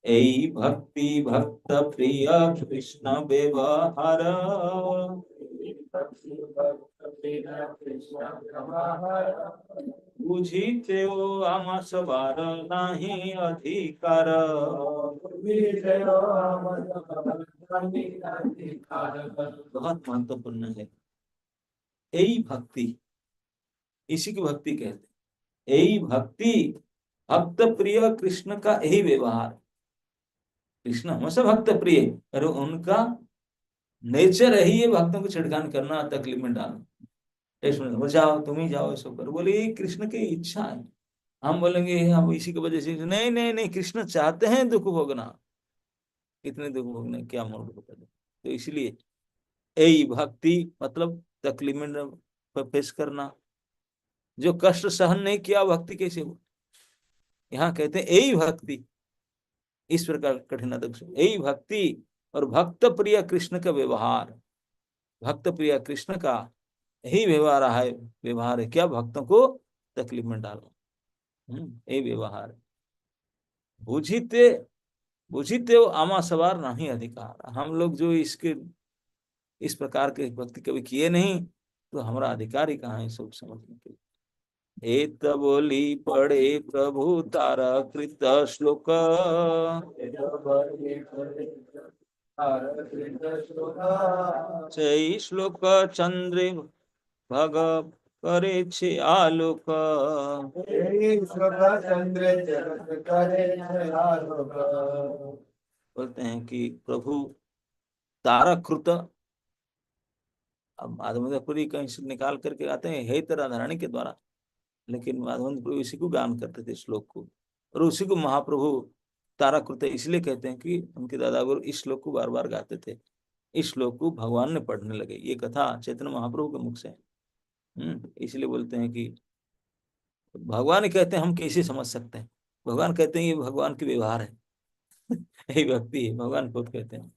ऐ भक्ति भक्त प्रिय कृष्ण व्यवहार, बुझीते हो आम सवार नहीं अधिकार। बहुत महत्वपूर्ण है यही भक्ति, इसी की भक्ति कहते हैं। यही भक्ति, भक्त प्रिय कृष्ण का यही व्यवहार। कृष्ण हमेशा भक्त प्रिय, और उनका नेचर यही है भक्तों को छिड़खान करना, तकलीफ में डालना। जाओ तुम ही जाओ, ऐसा करो, बोले ये कृष्ण की इच्छा है। हम बोलेंगे हम इसी की वजह से, नहीं नहीं नहीं, कृष्ण चाहते हैं दुख भोगना, कितने दुख भोगने, क्या मूर्ख बता दो। तो इसलिए यही भक्ति मतलब तकलीफ में फेस करना। जो कष्ट सहन नहीं किया भक्ति कैसे हो। यहाँ कहते हैं यही भक्ति, इस प्रकार कठिनता यही भक्ति, और भक्त प्रिय कृष्ण का व्यवहार। भक्त प्रिय कृष्ण का यही व्यवहार है क्या, भक्तों को तकलीफ में डालो, यही व्यवहार है। बुझीते, बुझीते हो आमा सवार नहीं अधिकार। हम लोग जो इसके इस प्रकार के भक्ति कभी किए नहीं, तो हमारा अधिकार ही कहाँ है सब समझने के लिए। एत बोली पढ़े प्रभु तारा कृत श्लोक, সেই শ্লোক চন্দ্রে भग करे छे आलोक। बोलते हैं कि प्रभु तारकृत, अब माधवेंद्रपुरी कहीं से निकाल करके आते हैं हे तेरा धारणी के द्वारा, लेकिन माधवेंद्रपुरी इसी को गान करते थे श्लोक को, और उसी को महाप्रभु तारकृत इसलिए कहते हैं कि उनके दादा गुरु इस श्लोक को बार बार गाते थे। इस श्लोक को भगवान ने पढ़ने लगे, ये कथा चैतन्य महाप्रभु के मुख से है। इसलिए बोलते हैं कि भगवान ही कहते हैं, हम कैसे समझ सकते हैं। भगवान कहते हैं ये भगवान की व्यवहार है। यही भक्ति है, भगवान खुद कहते हैं।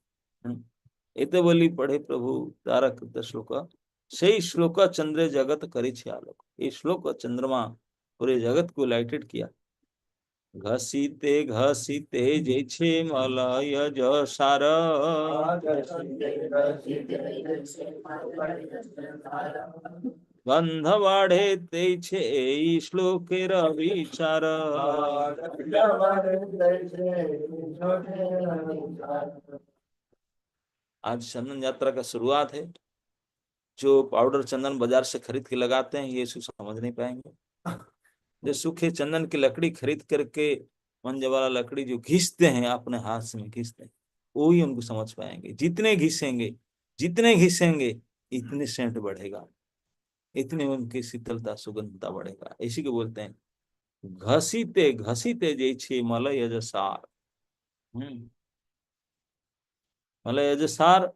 एते बोली पढ़े प्रभु तारक श्लोक, सही श्लोक चंद्र जगत करे छे आलोक। ये श्लोक चंद्रमा पूरे जगत को लाइटेड किया। घसीते घसीते जे छे मलय जो सार, गंध वाढ़े ते छे ए श्लोकेर विचार। आज चंदन यात्रा का शुरुआत है। जो पाउडर चंदन बाजार से खरीद के लगाते हैं ये समझ नहीं पाएंगे। जो सूखे चंदन की लकड़ी खरीद करके, मंजे वाला लकड़ी जो घिसते हैं अपने हाथ से में घिसते हैं, वो ही उनको समझ पाएंगे। जितने घिसेंगे, जितने घिसेंगे इतने सेंट बढ़ेगा, इतने उनकी शीतलता सुगंधता बढ़ेगा। इसी को बोलते हैं घसीते घसीते जे मलय जसार। मलय जसार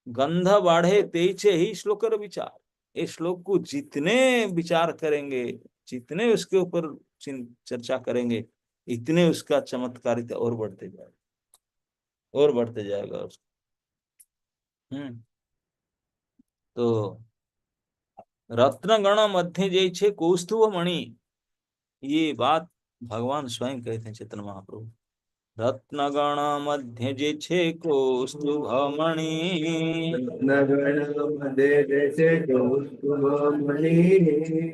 गंध बाढ़े तेईचे ही श्लोक विचार। इस श्लोक को जितने विचार करेंगे, जितने उसके ऊपर चर्चा करेंगे, इतने उसका चमत्कारिता और बढ़ते जाएगा, और बढ़ते जाएगा उसका। तो रत्नगण मध्य जय कौस्तुभ मणि, ये बात भगवान स्वयं कहते हैं चैतन्य महाप्रभु। रत्नगण मध्य जे कौस्तुभ मणि,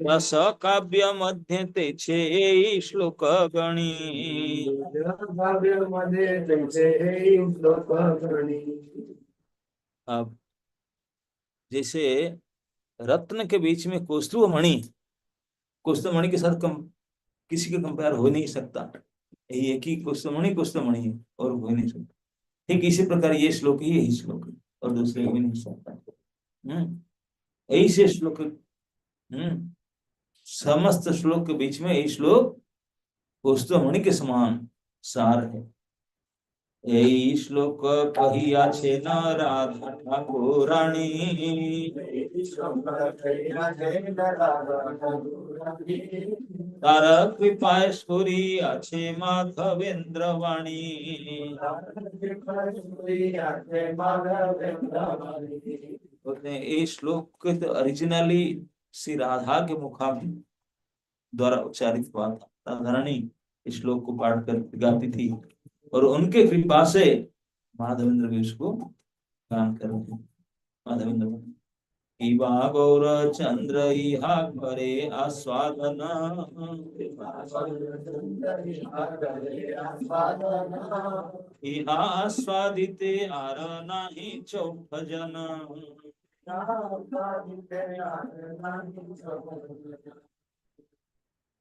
रस काव्य मध्य ते छे श्लोक गणी। अब जैसे रत्न के बीच में कौस्तुभ मणि, कौस्तुभ मणि के साथ किसी का कंपेयर हो नहीं सकता। ये एक ही कौस्तुभ मणि है और हो नहीं सकता। ठीक इसी प्रकार ये श्लोक ही यही श्लोक है और दूसरे हो नहीं सकता। ऐसे श्लोक, समस्त श्लोक के बीच में यही श्लोक कौस्तुभ मणि के समान सार है। यही श्लोक कहिया छे न राधा ठाकुराणी, तारा कृपाय स्फुरिया छे माधवेंद्र वाणी। ये श्लोक तो ओरिजिनली श्री राधा के मुखा द्वारा उच्चारित हुआ था। राधा रानी इस श्लोक को पाठ कर गाती थी और उनके कृपा से माधवेंद्र भी उसको गान कर रहे हैं। माधवेंद्र इवा गौर चंद्र इहा करे आस्वादन, इहा आस्वादिते आर नाही चौथ जन।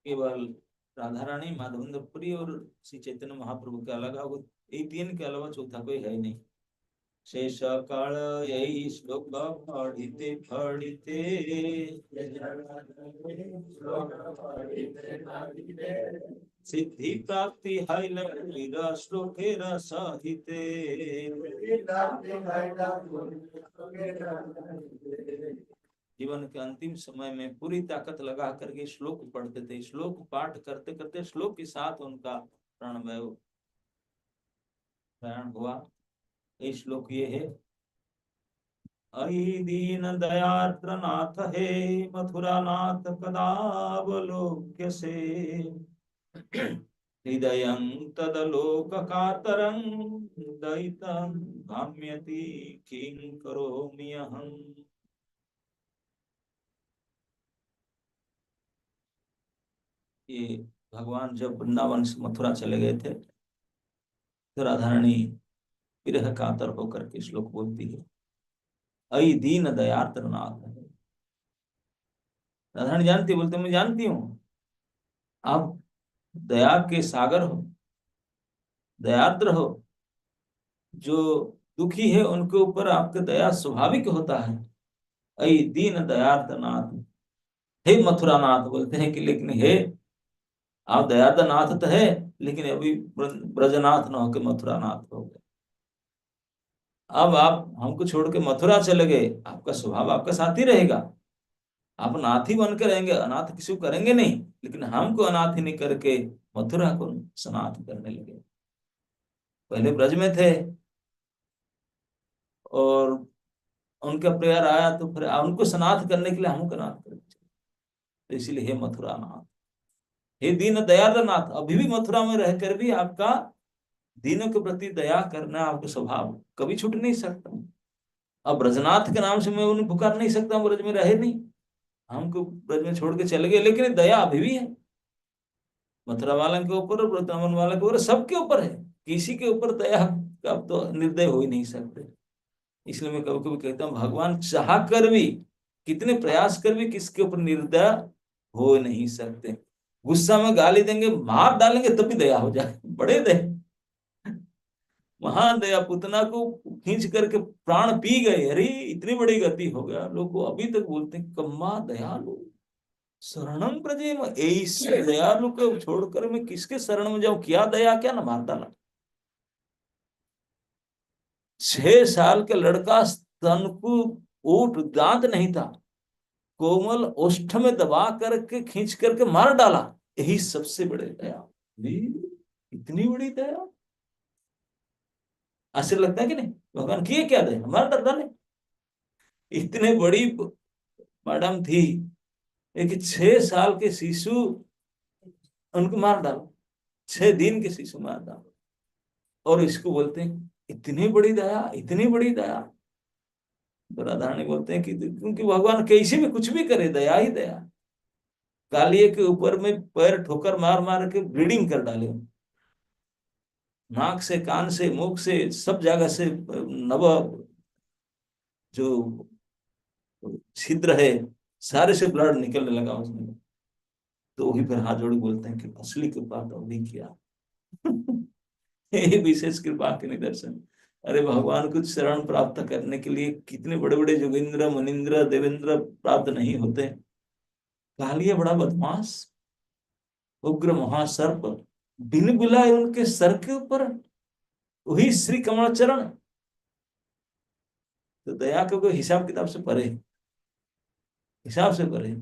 केवल राधा रानी, माधवेंद्रपुरी और श्री चैतन्य महाप्रभु के अलावा, ये तीन के अलावा चौथा कोई है नहीं। शेष काल यही श्लोक पढ़िते पढ़िते, सिद्धि प्राप्ति है श्लोके रसहिते। जीवन के अंतिम समय में पूरी ताकत लगा करके श्लोक पढ़ते थे। श्लोक पाठ करते करते श्लोक के साथ उनका प्राणवायु प्रयाण हुआ। ये श्लोक ये है, अहि दीन दयार्द्र नाथ हे मथुरा नाथ कदावलोक्य से, हृदयं तदलोक कातरं दयितं भाम्यति किं करोमि अहम्। ये भगवान जब वृंदावन से मथुरा चले गए थे तो राधा रानी विरह कातर होकर के श्लोक बोलती है, अई दीन दयार्द्र नाथ। राधारानी जानती है, बोलते मैं जानती हूँ आप दया के सागर हो, दयार्द्र हो, जो दुखी है उनके ऊपर आपका दया स्वाभाविक होता है। अई दीन दयार्द्र नाथ, हे मथुरा नाथ बोलते हैं कि लेकिन हे, आप दयार्द्र नाथ तो है, लेकिन अभी ब्रजनाथ न होके मथुरा नाथ हो गए। अब आप हमको छोड़ के मथुरा चले गए, आपका स्वभाव आपका साथ ही रहेगा, आप अनाथ ही बन के रहेंगे, अनाथ किसी को करेंगे नहीं, लेकिन हमको अनाथ ही नहीं करके मथुरा को सनाथ करने लगे। पहले ब्रज में थे और उनका प्यार आया तो फिर उनको सनाथ करने के लिए हमको अनाथ कर, तो इसीलिए हे मथुरा नाथ, हे दीन दयाल नाथ, अभी भी मथुरा में रहकर भी आपका दीनों के प्रति दया करना आपका स्वभाव कभी छूट नहीं सकता। अब ब्रजनाथ के नाम से मैं उन्हें पुकार नहीं सकता, ब्रज में रहे नहीं, हमको ब्रज में छोड़ के चले गए, लेकिन दया अभी भी है मथुरा वाले के ऊपर और वृंदावन वाले के ऊपर, सबके ऊपर है, किसी के ऊपर दया का तो निर्दय हो ही नहीं सकते। इसलिए मैं कभी कभी कहता हूँ भगवान चाह कर भी, कितने प्रयास कर भी किसके ऊपर निर्दय हो नहीं सकते। गुस्सा में गाली देंगे, मार डालेंगे, तब भी दया हो जाए, बड़े दया, महान दया, पुतना को खींच करके प्राण पी गए, अरे इतनी बड़ी गति हो गया, लोग को अभी तक बोलते हैं कम्मा दयालु शरणम प्रजे में, ऐसे दयालु को छोड़कर मैं किसके शरण में जाऊं, क्या दया क्या ना मार डाला। 6 साल के लड़का स्तन को, ओट दांत नहीं था, कोमल ओष्ठ में दबा करके खींच करके मार डाला, यही सबसे बड़े दया। इतनी बड़ी दया, आश्चर्य लगता है कि नहीं, भगवान किए क्या दया, मार डाले। इतने बड़ी मैडम थी, एक 6 साल के शिशु उनको मार डालो, 6 दिन के शिशु मार डालो, और इसको बोलते हैं इतनी बड़ी दया, इतनी बड़ी दया। तो राधारानी बोलते हैं कि क्योंकि भगवान कैसे भी कुछ भी करे, दया ही दया। कालिए के ऊपर में पैर ठोकर मार मार के ब्लीडिंग कर डाले, नाक से, कान से, मुख से, सब जगह से नव जो छिद्र है सारे से ब्लड निकलने लगा उसमें। तो वही फिर हाथ जोड़ बोलते हैं कि असली कृपा तो नहीं किया। ये विशेष कृपा के निदर्शन। अरे भगवान कुछ शरण प्राप्त करने के लिए कितने बड़े बड़े जोगिंद्र मुनिंद्र देवेंद्र प्राप्त नहीं होते। कालिया बड़ा बदमाश, उग्र महासर्प, बिन बुलाए उनके सर के ऊपर वही श्री कमल चरण। तो दया को कोई हिसाब किताब से परे, हिसाब से परे।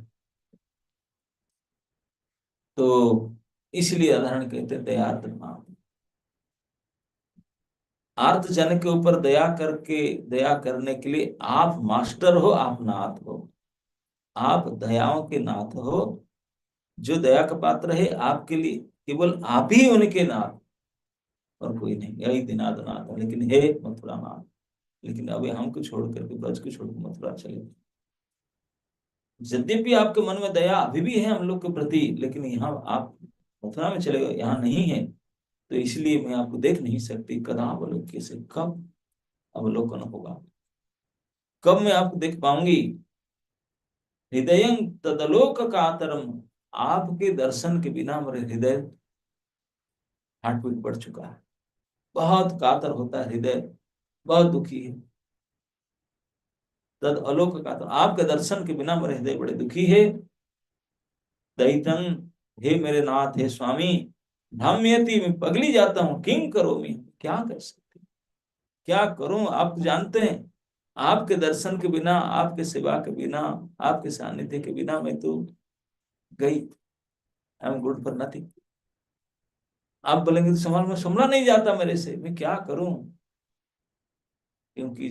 तो इसलिए अधारण कहते हैं दयार्थ नाम, आर्त जन के ऊपर दया करके, दया करने के लिए आप मास्टर हो, आप नाथ हो, आप दयाओं के नाथ हो। जो दया का पात्र है आपके लिए केवल आप ही उनके नाथ, और कोई नहीं, यही दिनाद नाथ है। लेकिन हे मथुरा नाथ, लेकिन अभी हमको छोड़ करके, ब्रज को छोड़कर मथुरा चले गए। यद्यपि आपके मन में दया अभी भी है हम लोग के प्रति, लेकिन यहाँ आप मथुरा में चले गए, यहाँ नहीं है, तो इसलिए मैं आपको देख नहीं सकती। कदा अवलोक्य से, कब अवलोकन होगा, कब मैं आपको देख पाऊंगी। हृदय तदलोक कातरम, आपके दर्शन के बिना मेरे हृदय हार्ट बीट बढ़ चुका है, बहुत कातर होता है हृदय, बहुत दुखी है। तद अलोक कातर, आपके दर्शन के बिना मेरे हृदय बड़े दुखी है। दैतन, हे मेरे नाथ, हे स्वामी, भ्राम्यति, मैं पगली जाता हूँ, किंग करो, मैं क्या कर सकती, क्या करूं, आप जानते हैं। आपके दर्शन के बिना, आपके सेवा के बिना, आपके सानिध्य के बिना मैं तो गई, I am good for nothing. आप बोलेंगे तो संभाल में संभला नहीं जाता मेरे से, मैं क्या करूं। क्योंकि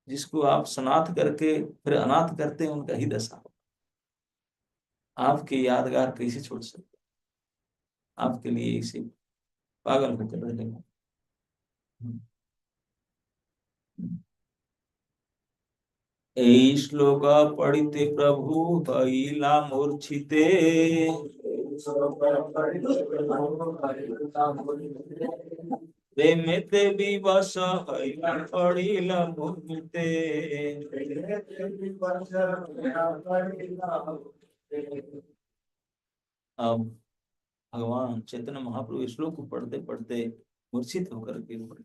जिसको आप सनाथ करके फिर अनाथ करते हैं, उनका ही दशा। आपके यादगार कैसे छोड़ सकते, आपके लिए इसे पागल होकर रहेगा। এই শ্লোক পড়িতে প্রভু হইলা মূর্ছিতে, प्रेमेते विवश हईला पड़िला भूमिते। अब भगवान चैतन्य महाप्रभु इस श्लोक को पढ़ते पढ़ते मूर्छित होकर गिर पड़े।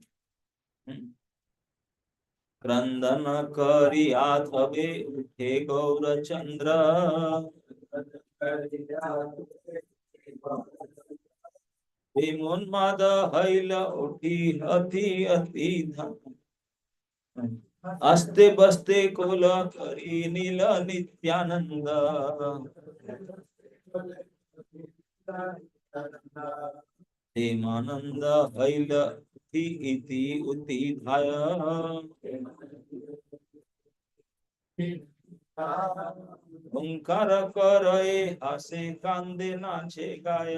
क्रंदन करी आधवे उठे गौरचंद्र। विमोन्माद हईल उठी अति अति धन। अस्ते बस्ते कोल करी नील नित्यानंद। हेमानंद हईल उठी इति उति धाय। ओंकार करे हासे कांदे नाचे गाय।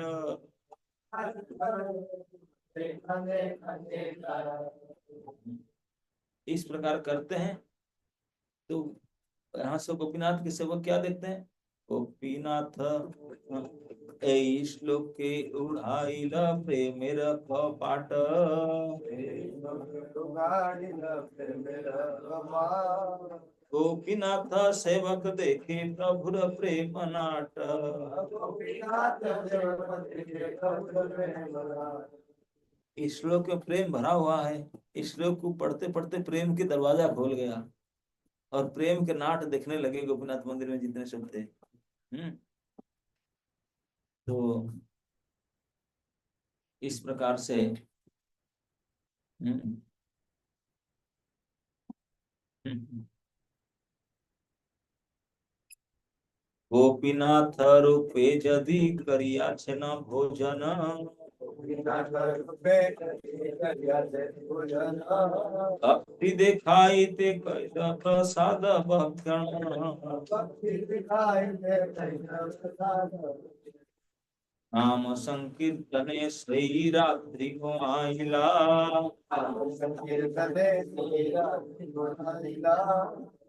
इस प्रकार करते हैं तो यहाँ से गोपीनाथ के सेवक क्या देखते हैं? गोपीनाथ ए श्लोक के उड़ाइल प्रेमेर कपाट। गोपीनाथ सेवक देखे प्रभुर प्रेम नाट। इस श्लोक में प्रेम भरा हुआ है। इस श्लोक को पढ़ते पढ़ते प्रेम के दरवाजा खोल गया और प्रेम के नाट देखने लगे गोपीनाथ मंदिर में जितने सब थे। तो इस प्रकार से गोपीनाथ रूपे यदि करिया छन भोजन। भक्ति दिखाई ते कैला प्रसाद भक्षण। नाम संकीर्तने श्री रात्रि को आइला।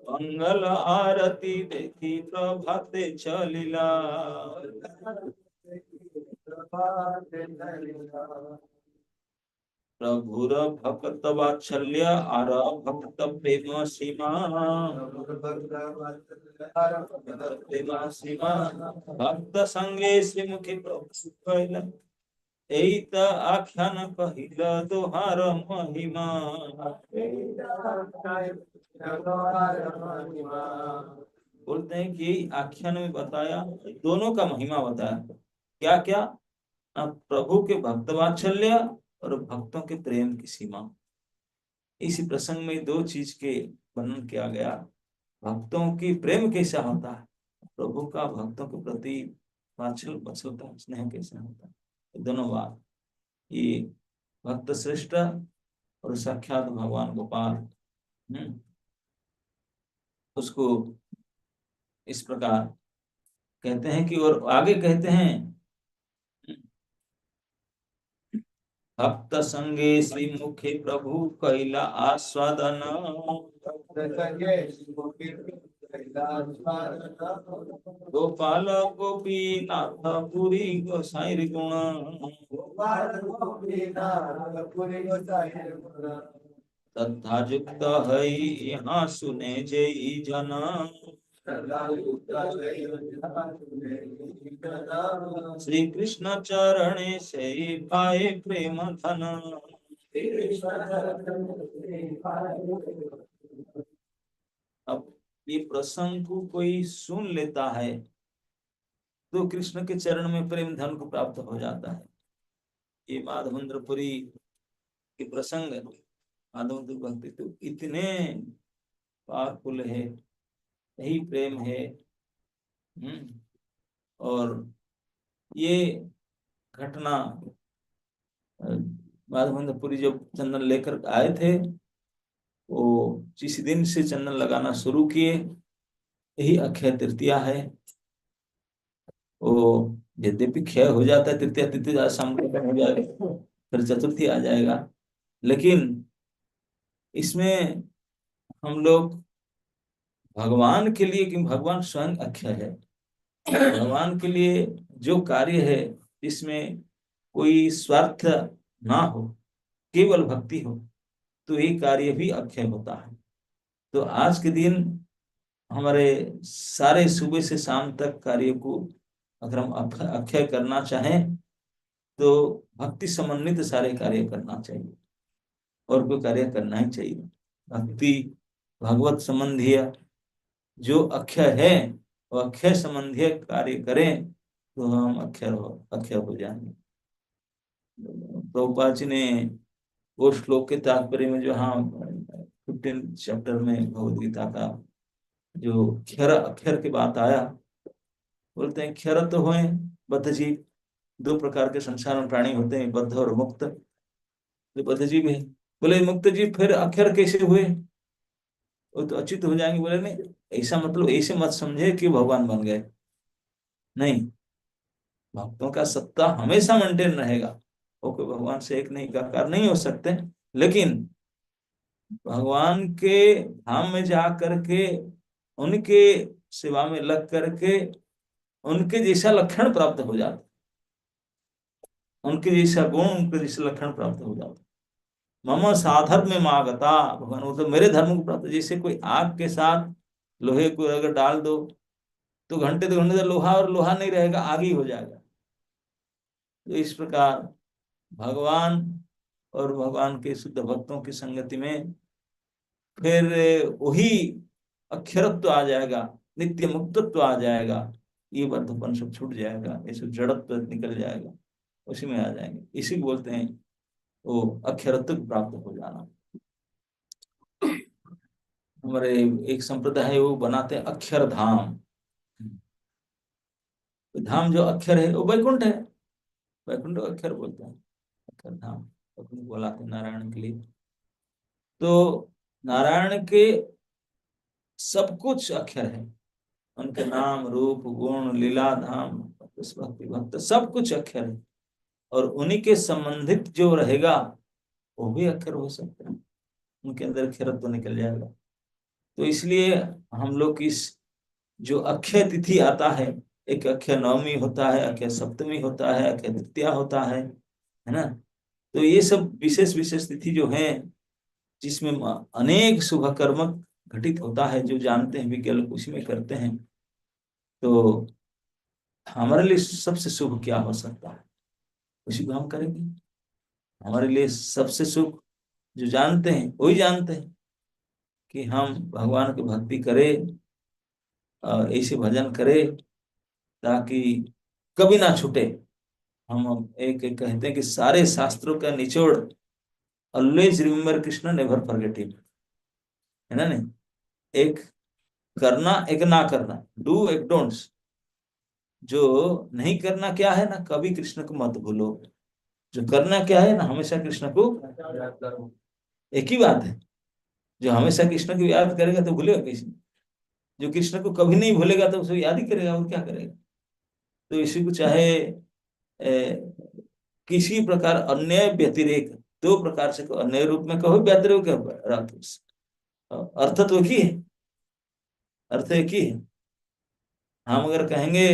मंगल आरती देखी प्रभाते चलिला। प्रभुर भक्त वात्सल्य आर भक्त प्रेम सीमा। भक्त संगे श्रीमुखी प्रभु कैला। एत आख्यान कहिल दोहार महिमा। बोलते हैं कि आख्यान में बताया, दोनों का महिमा बताया। क्या क्या? प्रभु के भक्त वात्सल्य और भक्तों के प्रेम की सीमा। इसी प्रसंग में दो चीज के वर्णन किया गया। भक्तों की प्रेम कैसा होता है, प्रभु का भक्तों के प्रति वात्सल्य स्नेह कैसा होता है। दोनों बात, ये भक्त श्रेष्ठ और साक्षात भगवान गोपाल, उसको इस प्रकार कहते हैं कि, और आगे कहते हैं भक्त संगे श्री मुखे प्रभु कैला आस्वादन। गोपाल गोपीनाथ पुरी गोसाई गुण। तथा युक्त है यहाँ सुने जय जन। श्री कृष्ण चरणे से पाए प्रेम धन। अब ये प्रसंग को कोई सुन लेता है तो कृष्ण के चरण में प्रेम धन को प्राप्त हो जाता है। ये माधवेंद्रपुरी के प्रसंग, माधवेंद्र भक्ति तो इतने पावरफुल है, यही प्रेम है। और ये घटना माधवेंद्रपुरी जब चंदन लेकर आए थे, वो जिस दिन से चंदन लगाना शुरू किए, यही अक्षय तृतीया है। वो यद्यपि क्षय हो जाता है तृतीया, तृतीया शाम को हो जाएगा, फिर चतुर्थी आ जाएगा, लेकिन इसमें हम लोग भगवान के लिए, कि भगवान स्वयं अक्षय है, भगवान के लिए जो कार्य है इसमें कोई स्वार्थ ना हो, केवल भक्ति हो तो ये कार्य भी अक्षय होता है। तो आज के दिन हमारे सारे सुबह से शाम तक कार्य को अगर हम अक्षय करना चाहें तो भक्ति समन्वित सारे कार्य करना चाहिए, और कोई कार्य करना ही चाहिए। भक्ति भगवत संबंधी जो अक्षय है वो अक्षय संबंधी कार्य करें तो हम अक्षय हो जाएंगे। प्रभुपाद जी ने वो श्लोक के तात्पर्य में जो, हाँ, 15 चैप्टर में भगवद गीता का जो क्षर अक्षर की बात आया, बोलते हैं क्षर तो हुए बद्ध जीव। दो प्रकार के संसार में प्राणी होते हैं, बद्ध और मुक्त। जो बद्ध जीव है, बोले मुक्त जीव फिर अक्षर कैसे हुए, वो तो अच्युत हो जाएंगे। बोले नहीं, ऐसा मतलब ऐसे मत समझे कि भगवान बन गए, नहीं। भक्तों का सत्ता हमेशा मेंटेन रहेगा, वो कोई भगवान से एक नहीं आकार नहीं हो सकते, लेकिन भगवान के धाम में जा करके उनके सेवा में लग करके उनके जैसा लक्षण प्राप्त हो जाता, उनके जैसा गुण, उनके जैसे लक्षण प्राप्त हो जाता। मम साधर्म में मागता, भगवान मतलब मेरे धर्म को प्राप्त। जैसे कोई आग के साथ लोहे को अगर डाल दो तो घंटे 2 घंटे तक लोहा और लोहा नहीं रहेगा, आग ही हो जाएगा। तो इस प्रकार भगवान और भगवान के शुद्ध भक्तों की संगति में फिर वही अक्षरत्व आ जाएगा, नित्य मुक्तत्व आ जाएगा, ये बद्धपन सब छूट जाएगा, ये सब जड़त्व निकल जाएगा, उसी में आ जाएंगे। इसी बोलते हैं वो अक्षरत्व प्राप्त हो जाना। हमारे एक संप्रदाय है, वो बनाते हैं अक्षर धाम। धाम जो अक्षर है वो वैकुंठ है, वैकुंठ को अक्षर बोलते हैं, अक्षर धाम वैकुंठ बोलाते हैं नारायण के लिए। तो नारायण के सब कुछ अक्षर है, उनके नाम रूप गुण लीला धाम भक्ति भक्त सब कुछ अक्षर है, और उन्हीं के संबंधित जो रहेगा वो भी अक्षर हो सकता है, उनके अंदर अक्षरत्व तो निकल जाएगा। तो इसलिए हम लोग इस जो अक्षय तिथि आता है, एक अक्षय नवमी होता है, अक्षय सप्तमी होता है, अक्षय तृतीया होता है ना। तो ये सब विशेष विशेष तिथि जो है जिसमें अनेक शुभ कर्म घटित होता है, जो जानते हैं विज्ञान लोग उसी में करते हैं। तो हमारे लिए सबसे शुभ क्या हो सकता है, उसी को हम करेंगे। हमारे लिए सबसे शुभ जो जानते हैं वही जानते हैं कि हम भगवान की भक्ति करें और ऐसे भजन करें ताकि कभी ना छूटे। हम एक एक कहते हैं कि सारे शास्त्रों का निचोड़ always remember Krishna never forget him, है ना नहीं। एक करना एक ना करना, डू एक डोंट्स। जो नहीं करना क्या है ना, कभी कृष्ण को मत भूलो। जो करना क्या है ना, हमेशा कृष्ण को याद करो। एक ही बात है, जो हमेशा कृष्ण को याद करेगा तो भूलेगा कैसे। जो कृष्ण को कभी नहीं भूलेगा तो उसे याद ही करेगा, और क्या करेगा। तो इसी को चाहे किसी प्रकार अन्याय व्यतिरेक, दो प्रकार से अन्याय रूप में कहो, व्यतिरेक अर्थ तो एक ही है, अर्थ एक ही है। हम अगर कहेंगे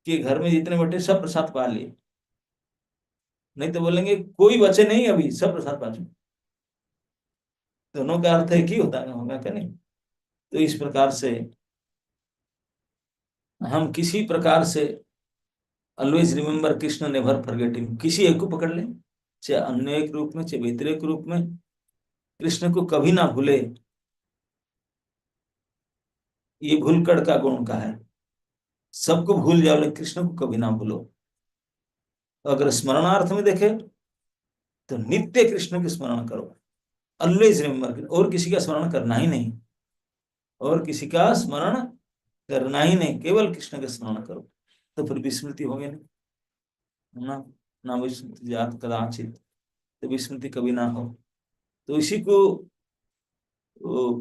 कि घर में जितने बच्चे सब प्रसाद पा लिए, नहीं तो बोलेंगे कोई बचे नहीं अभी सब प्रसाद पा चुके, दोनों का अर्थ एक ही होता है, होगा क्या नहीं। तो इस प्रकार से हम किसी प्रकार से always remember Krishna never forgetting, किसी एक को पकड़ लें, चाहे अन्य एक रूप में चाहे व्यतिरेक रूप में, कृष्ण को कभी ना भूले। ये भूलकर का गुण का है, सबको भूल जाओ लेकिन कृष्ण को कभी ना भूलो। अगर स्मरणार्थ में देखे तो नित्य कृष्ण के स्मरण करो, ऑलवेज रिमेम्बर, और किसी का स्मरण करना ही नहीं, और किसी का स्मरण करना ही नहीं, केवल कृष्ण का स्मरण करो। तो फिर विस्मृति होगी नहीं ना, ना विस्मृति जात कदाचित, तो विस्मृति कभी ना हो। तो इसी को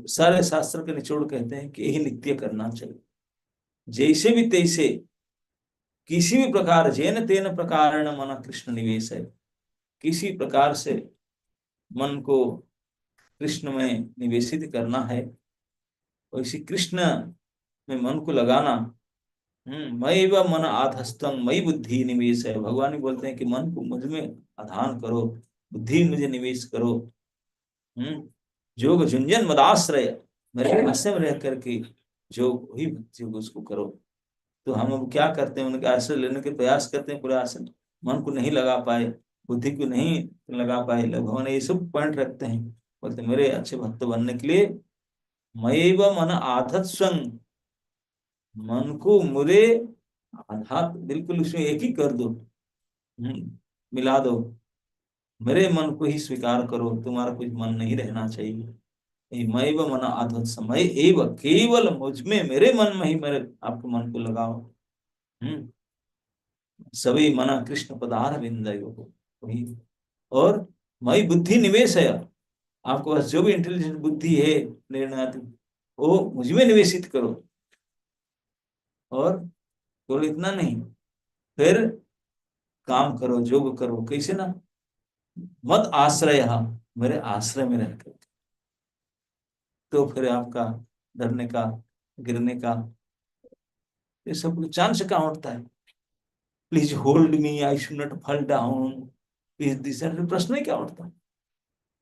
सारे शास्त्र के निचोड़ कहते हैं कि यही नित्य करना चाहिए। जैसे भी तैसे किसी भी प्रकार जैन तेन प्रकार मन कृष्ण निवेश है, किसी प्रकार से मन को कृष्ण में निवेशित करना है, और इसी कृष्ण में मन को लगाना। मई व मन आधस्तम मई बुद्धि निवेश है, भगवान ही बोलते हैं कि मन को मुझ में आधान करो, बुद्धि मुझे निवेश करो। जोग झुंझन मदाश्रय, मेरे आश्रय में रह करके जो ही भक्ति होगी उसको करो। तो हम अब क्या करते हैं, उनके आश्रय लेने के प्रयास करते हैं, पूरे आश्रय मन को नहीं लगा पाए, बुद्धि को नहीं लगा पाए, भगवान ये सब पॉइंट रखते हैं। बोलते मेरे अच्छे भक्त बनने के लिए मयैव मन आधत स्वंग, मन को मुरे आधात बिल्कुल उसमें एक ही कर दो, मिला दो, मेरे मन को ही स्वीकार करो, तुम्हारा कुछ मन नहीं रहना चाहिए। मयैव मन आधत समय एव, केवल मुझ में मेरे मन में ही मेरे आपके मन को लगाओ। हम्म सभी मना कृष्ण पदार विंदयो, वही। और मई बुद्धि निवेश है, आपके पास जो भी इंटेलिजेंट बुद्धि है, निर्णयात्मक, वो मुझ में निवेशित करो। और केवल इतना नहीं, फिर काम करो, योग करो, कैसे ना, मत आश्रय, मेरे आश्रय में रहकर। तो फिर आपका डरने का, गिरने का, ये सब चांस कहाँ उठता है। Please hold me, I should not fall down, इस दिशा में प्रश्न ही क्या उठता।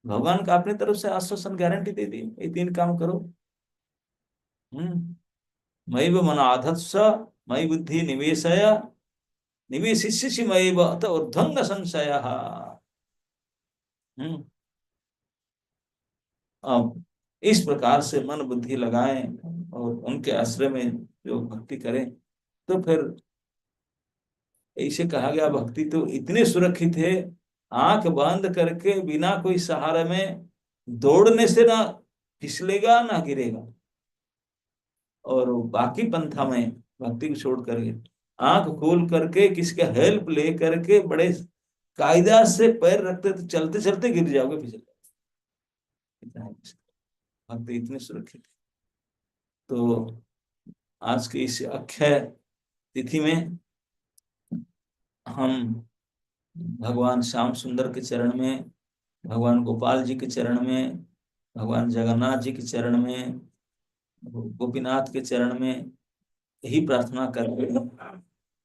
भगवान का अपनी तरफ से आश्वासन गारंटी दे दी, ये 3 काम करो। हम्म मयि मन आधत्स, मयि बुद्धि निवेशय, निवेशिष्यसि मयैव अत ऊर्ध्वं संशयः। हम्म अब इस प्रकार से मन बुद्धि लगाएं और उनके आश्रय में जो भक्ति करें, तो फिर ऐसे कहा गया भक्ति तो इतने सुरक्षित है, आंख बंद करके बिना कोई सहारे में दौड़ने से ना फिसलेगा ना गिरेगा। और बाकी पंथा में भक्ति को छोड़ करके आंख खोल करके किसके हेल्प ले करके बड़े कायदा से पैर रखते तो चलते चलते गिर जाओगे, फिसल जाओगे। भक्ति इतनी सुरक्षित है। तो आज की इस अक्षय तिथि में हम भगवान श्याम सुंदर के चरण में, भगवान गोपाल जी के चरण में, भगवान जगन्नाथ जी के चरण में, गोपीनाथ के चरण में यही प्रार्थना करते हैं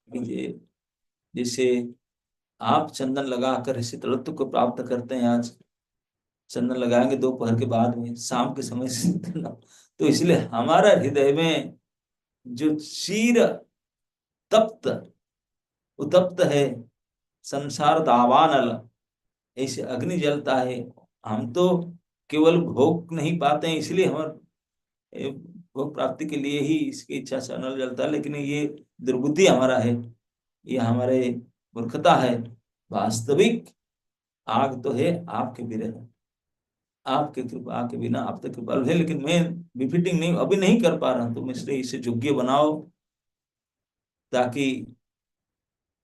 कि जैसे आप चंदन लगाकर इसी तत्व को प्राप्त करते हैं, आज चंदन लगाएंगे दोपहर के बाद में, शाम के समय से तो इसलिए हमारा हृदय में जो चीर तप्त उत्तप्त है संसार दावानल, ऐसे अग्नि जलता है। हम तो केवल भोग नहीं पाते हैं, इसलिए हम भोग प्राप्ति के लिए ही इसकी इच्छा से अनल जलता है, लेकिन ये दुर्बुद्धि हमारा है, ये हमारे मूर्खता है। वास्तविक आग तो है आपके विरह, आपके कृपा के बिना, आप तो कृपालु है, लेकिन मैं बिफिटिंग नहीं, अभी नहीं कर पा रहा हूं, तुम इसलिए इसे योग्य बनाओ ताकि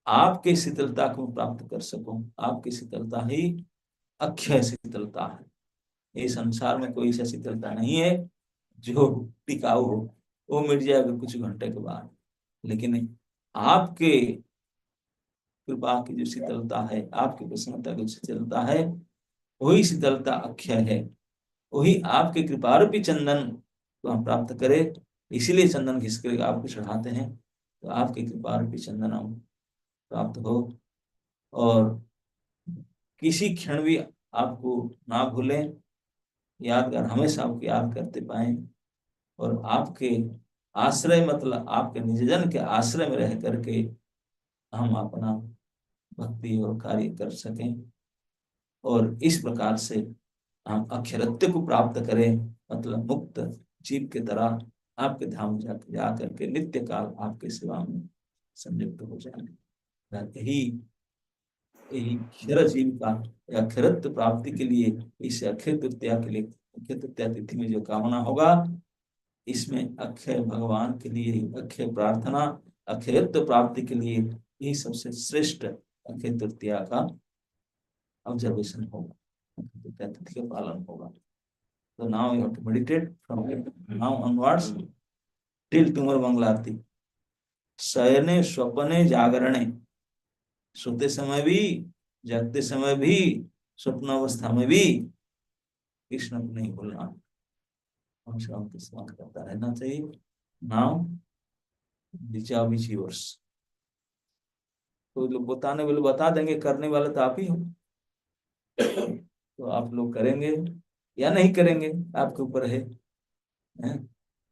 आपके शीतलता को प्राप्त कर सकूं। आपकी शीतलता ही अक्षय शीतलता है। ये संसार में कोई ऐसा शीतलता नहीं है जो टिकाऊ हो, वो मिट जाएगा कुछ घंटे के बाद, लेकिन आपके कृपा की जो शीतलता है, आपकी प्रसन्नता की शीतलता है, वही शीतलता अक्षय है। वही आपके कृपा रूपी चंदन को हम प्राप्त करें, इसीलिए चंदन घिस कर आपको चढ़ाते हैं, तो आपकी कृपा रूपी चंदन हम प्राप्त हो, और किसी क्षण भी आपको ना भूलें, यादगार हमेशा आपको याद करते पाए, और आपके आश्रय मतलब आपके निजजन के आश्रय में रह करके हम अपना भक्ति और कार्य कर सकें, और इस प्रकार से हम अक्षरत्व को प्राप्त करें, मतलब मुक्त जीव के तरह आपके धाम जा करके नित्य काल आपके सेवा में संयुक्त हो जाए। यही यही क्षर जीव का अक्षरत्व प्राप्ति के लिए, इस अक्षय तृतीया के लिए, अक्षय तृतीया तिथि में जो कामना होगा, इसमें अक्षय भगवान के लिए अक्षय प्रार्थना, अक्षयत्व प्राप्ति के लिए यही सबसे श्रेष्ठ अक्षय तृतीया का ऑब्जर्वेशन होगा, अक्षय तृतीया तिथि का पालन होगा। So now you have to meditate from now onwards till tomorrow Mangla आरती। शयने स्वपने जागरणे, सोते समय भी, जागते समय भी, स्वप्न अवस्था में भी कृष्ण को नहीं भूलना, हम श्रम के स्मरण करता रहना चाहिए। नाउ दिशा विच तो लोग बताने वाले बता देंगे, करने वाले तो आप ही हो। तो आप लोग करेंगे या नहीं करेंगे, आपके ऊपर है। हैं?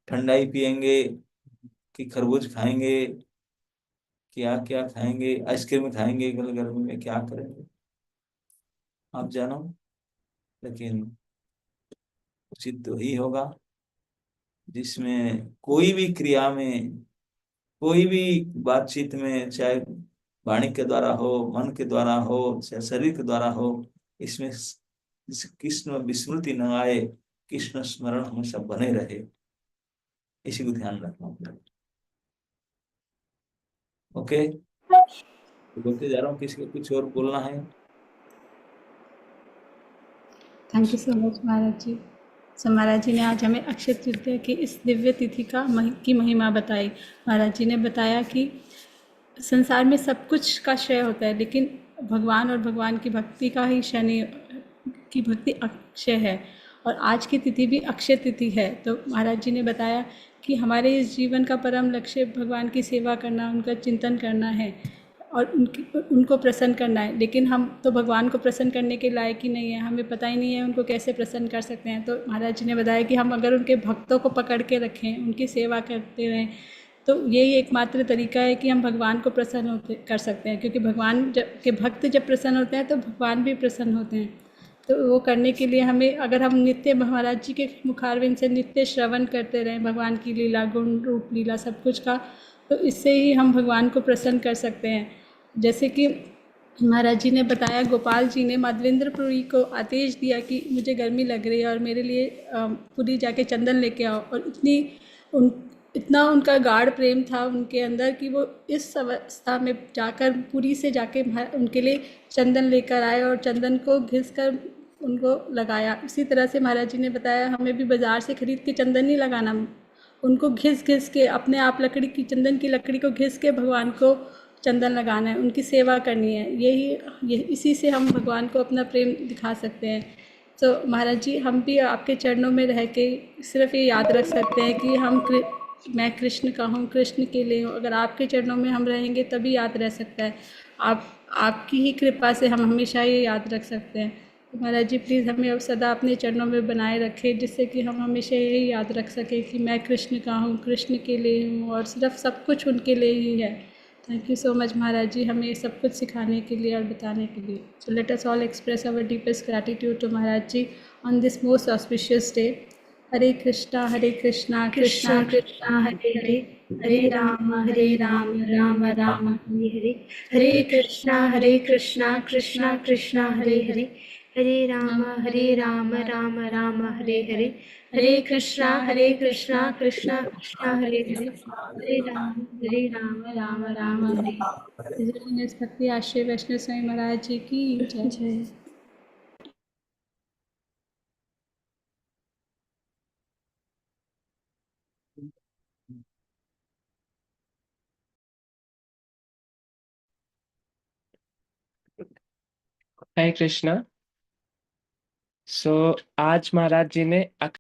ठंडाई पियेंगे कि खरबूज खाएंगे, क्या क्या खाएंगे, आइसक्रीम खाएंगे, गर्मी में क्या करेंगे आप जानो। लेकिन उचित तो ही होगा जिसमें कोई भी क्रिया में, कोई भी बातचीत में, चाहे वाणी के द्वारा हो, मन के द्वारा हो, चाहे शरीर के द्वारा हो, इसमें कृष्ण विस्मृति न आए, कृष्ण स्मरण हमेशा बने रहे, इसी को ध्यान रखना होगा। ओके, तो बोलते जा रहा हूँ, किसी को कुछ और बोलना है?
थैंक यू सो मच महाराज जी। सो महाराज जी ने आज हमें अक्षय तृतीया की इस दिव्य तिथि की महिमा बताई। महाराज जी ने बताया कि संसार में सब कुछ का क्षय होता है, लेकिन भगवान और भगवान की भक्ति का ही क्षण की भक्ति अक्षय है। और आज की तिथि भी अक्षय तिथि है। तो महाराज जी ने बताया कि हमारे इस जीवन का परम लक्ष्य भगवान की सेवा करना, उनका चिंतन करना है और उनको प्रसन्न करना है। लेकिन हम तो भगवान को प्रसन्न करने के लायक ही नहीं है, हमें पता ही नहीं है उनको कैसे प्रसन्न कर सकते हैं। तो महाराज जी ने बताया कि हम अगर उनके भक्तों को पकड़ के रखें, उनकी सेवा करते रहें, तो यही एकमात्र तरीका है कि हम भगवान को प्रसन्न होते कर सकते हैं। क्योंकि भगवान के भक्त जब प्रसन्न होते हैं तो भगवान भी प्रसन्न होते हैं। तो वो करने के लिए हमें, अगर हम नित्य महाराज जी के मुखारविंद से नित्य श्रवण करते रहें भगवान की लीला, गुण रूप लीला सब कुछ का, तो इससे ही हम भगवान को प्रसन्न कर सकते हैं। जैसे कि महाराज जी ने बताया, गोपाल जी ने माधवेंद्रपुरी को आदेश दिया कि मुझे गर्मी लग रही है और मेरे लिए पुरी जाके चंदन लेके आओ। और उन इतना उनका गाढ़ प्रेम था उनके अंदर कि वो इस अवस्था में जाकर, पुरी से जाके उनके लिए चंदन लेकर आए और चंदन को घिस कर उनको लगाया। इसी तरह से महाराज जी ने बताया हमें भी बाज़ार से खरीद के चंदन नहीं लगाना, उनको घिस घिस के, अपने आप लकड़ी की, चंदन की लकड़ी को घिस के भगवान को चंदन लगाना है, उनकी सेवा करनी है। इसी से हम भगवान को अपना प्रेम दिखा सकते हैं। तो महाराज जी, हम भी आपके चरणों में रह के सिर्फ ये याद रख सकते हैं कि मैं कृष्ण का हूँ, कृष्ण के लिए हूँ। अगर आपके चरणों में हम रहेंगे तभी याद रह सकता है। आप आपकी ही कृपा से हम हमेशा ये याद रख सकते हैं। तो महाराज जी, प्लीज़ हमें अब सदा अपने चरणों में बनाए रखें, जिससे कि हम हमेशा यही याद रख सकें कि मैं कृष्ण का हूँ, कृष्ण के लिए हूँ और सिर्फ सब कुछ उनके लिए ही है। थैंक यू सो मच महाराज जी, हमें ये सब कुछ सिखाने के लिए और बताने के लिए। So let us all express our deepest gratitude to Maharaj ji on this most auspicious day. Hare Krishna Krishna
Krishna Krishna Hare Hare, Hare Ram Ram Ram Hare Hare, Hare Krishna Krishna Krishna Hare Hare, Hare Ram Ram Ram Hare Hare, Hare Krishna Krishna Krishna Hare Hare, Hare Ram Ram Hare Hare.
भक्ति आश्रय वैष्णव स्वामी महाराज जी की जय।
जय।
हरे कृष्णा। सो आज महाराज जी ने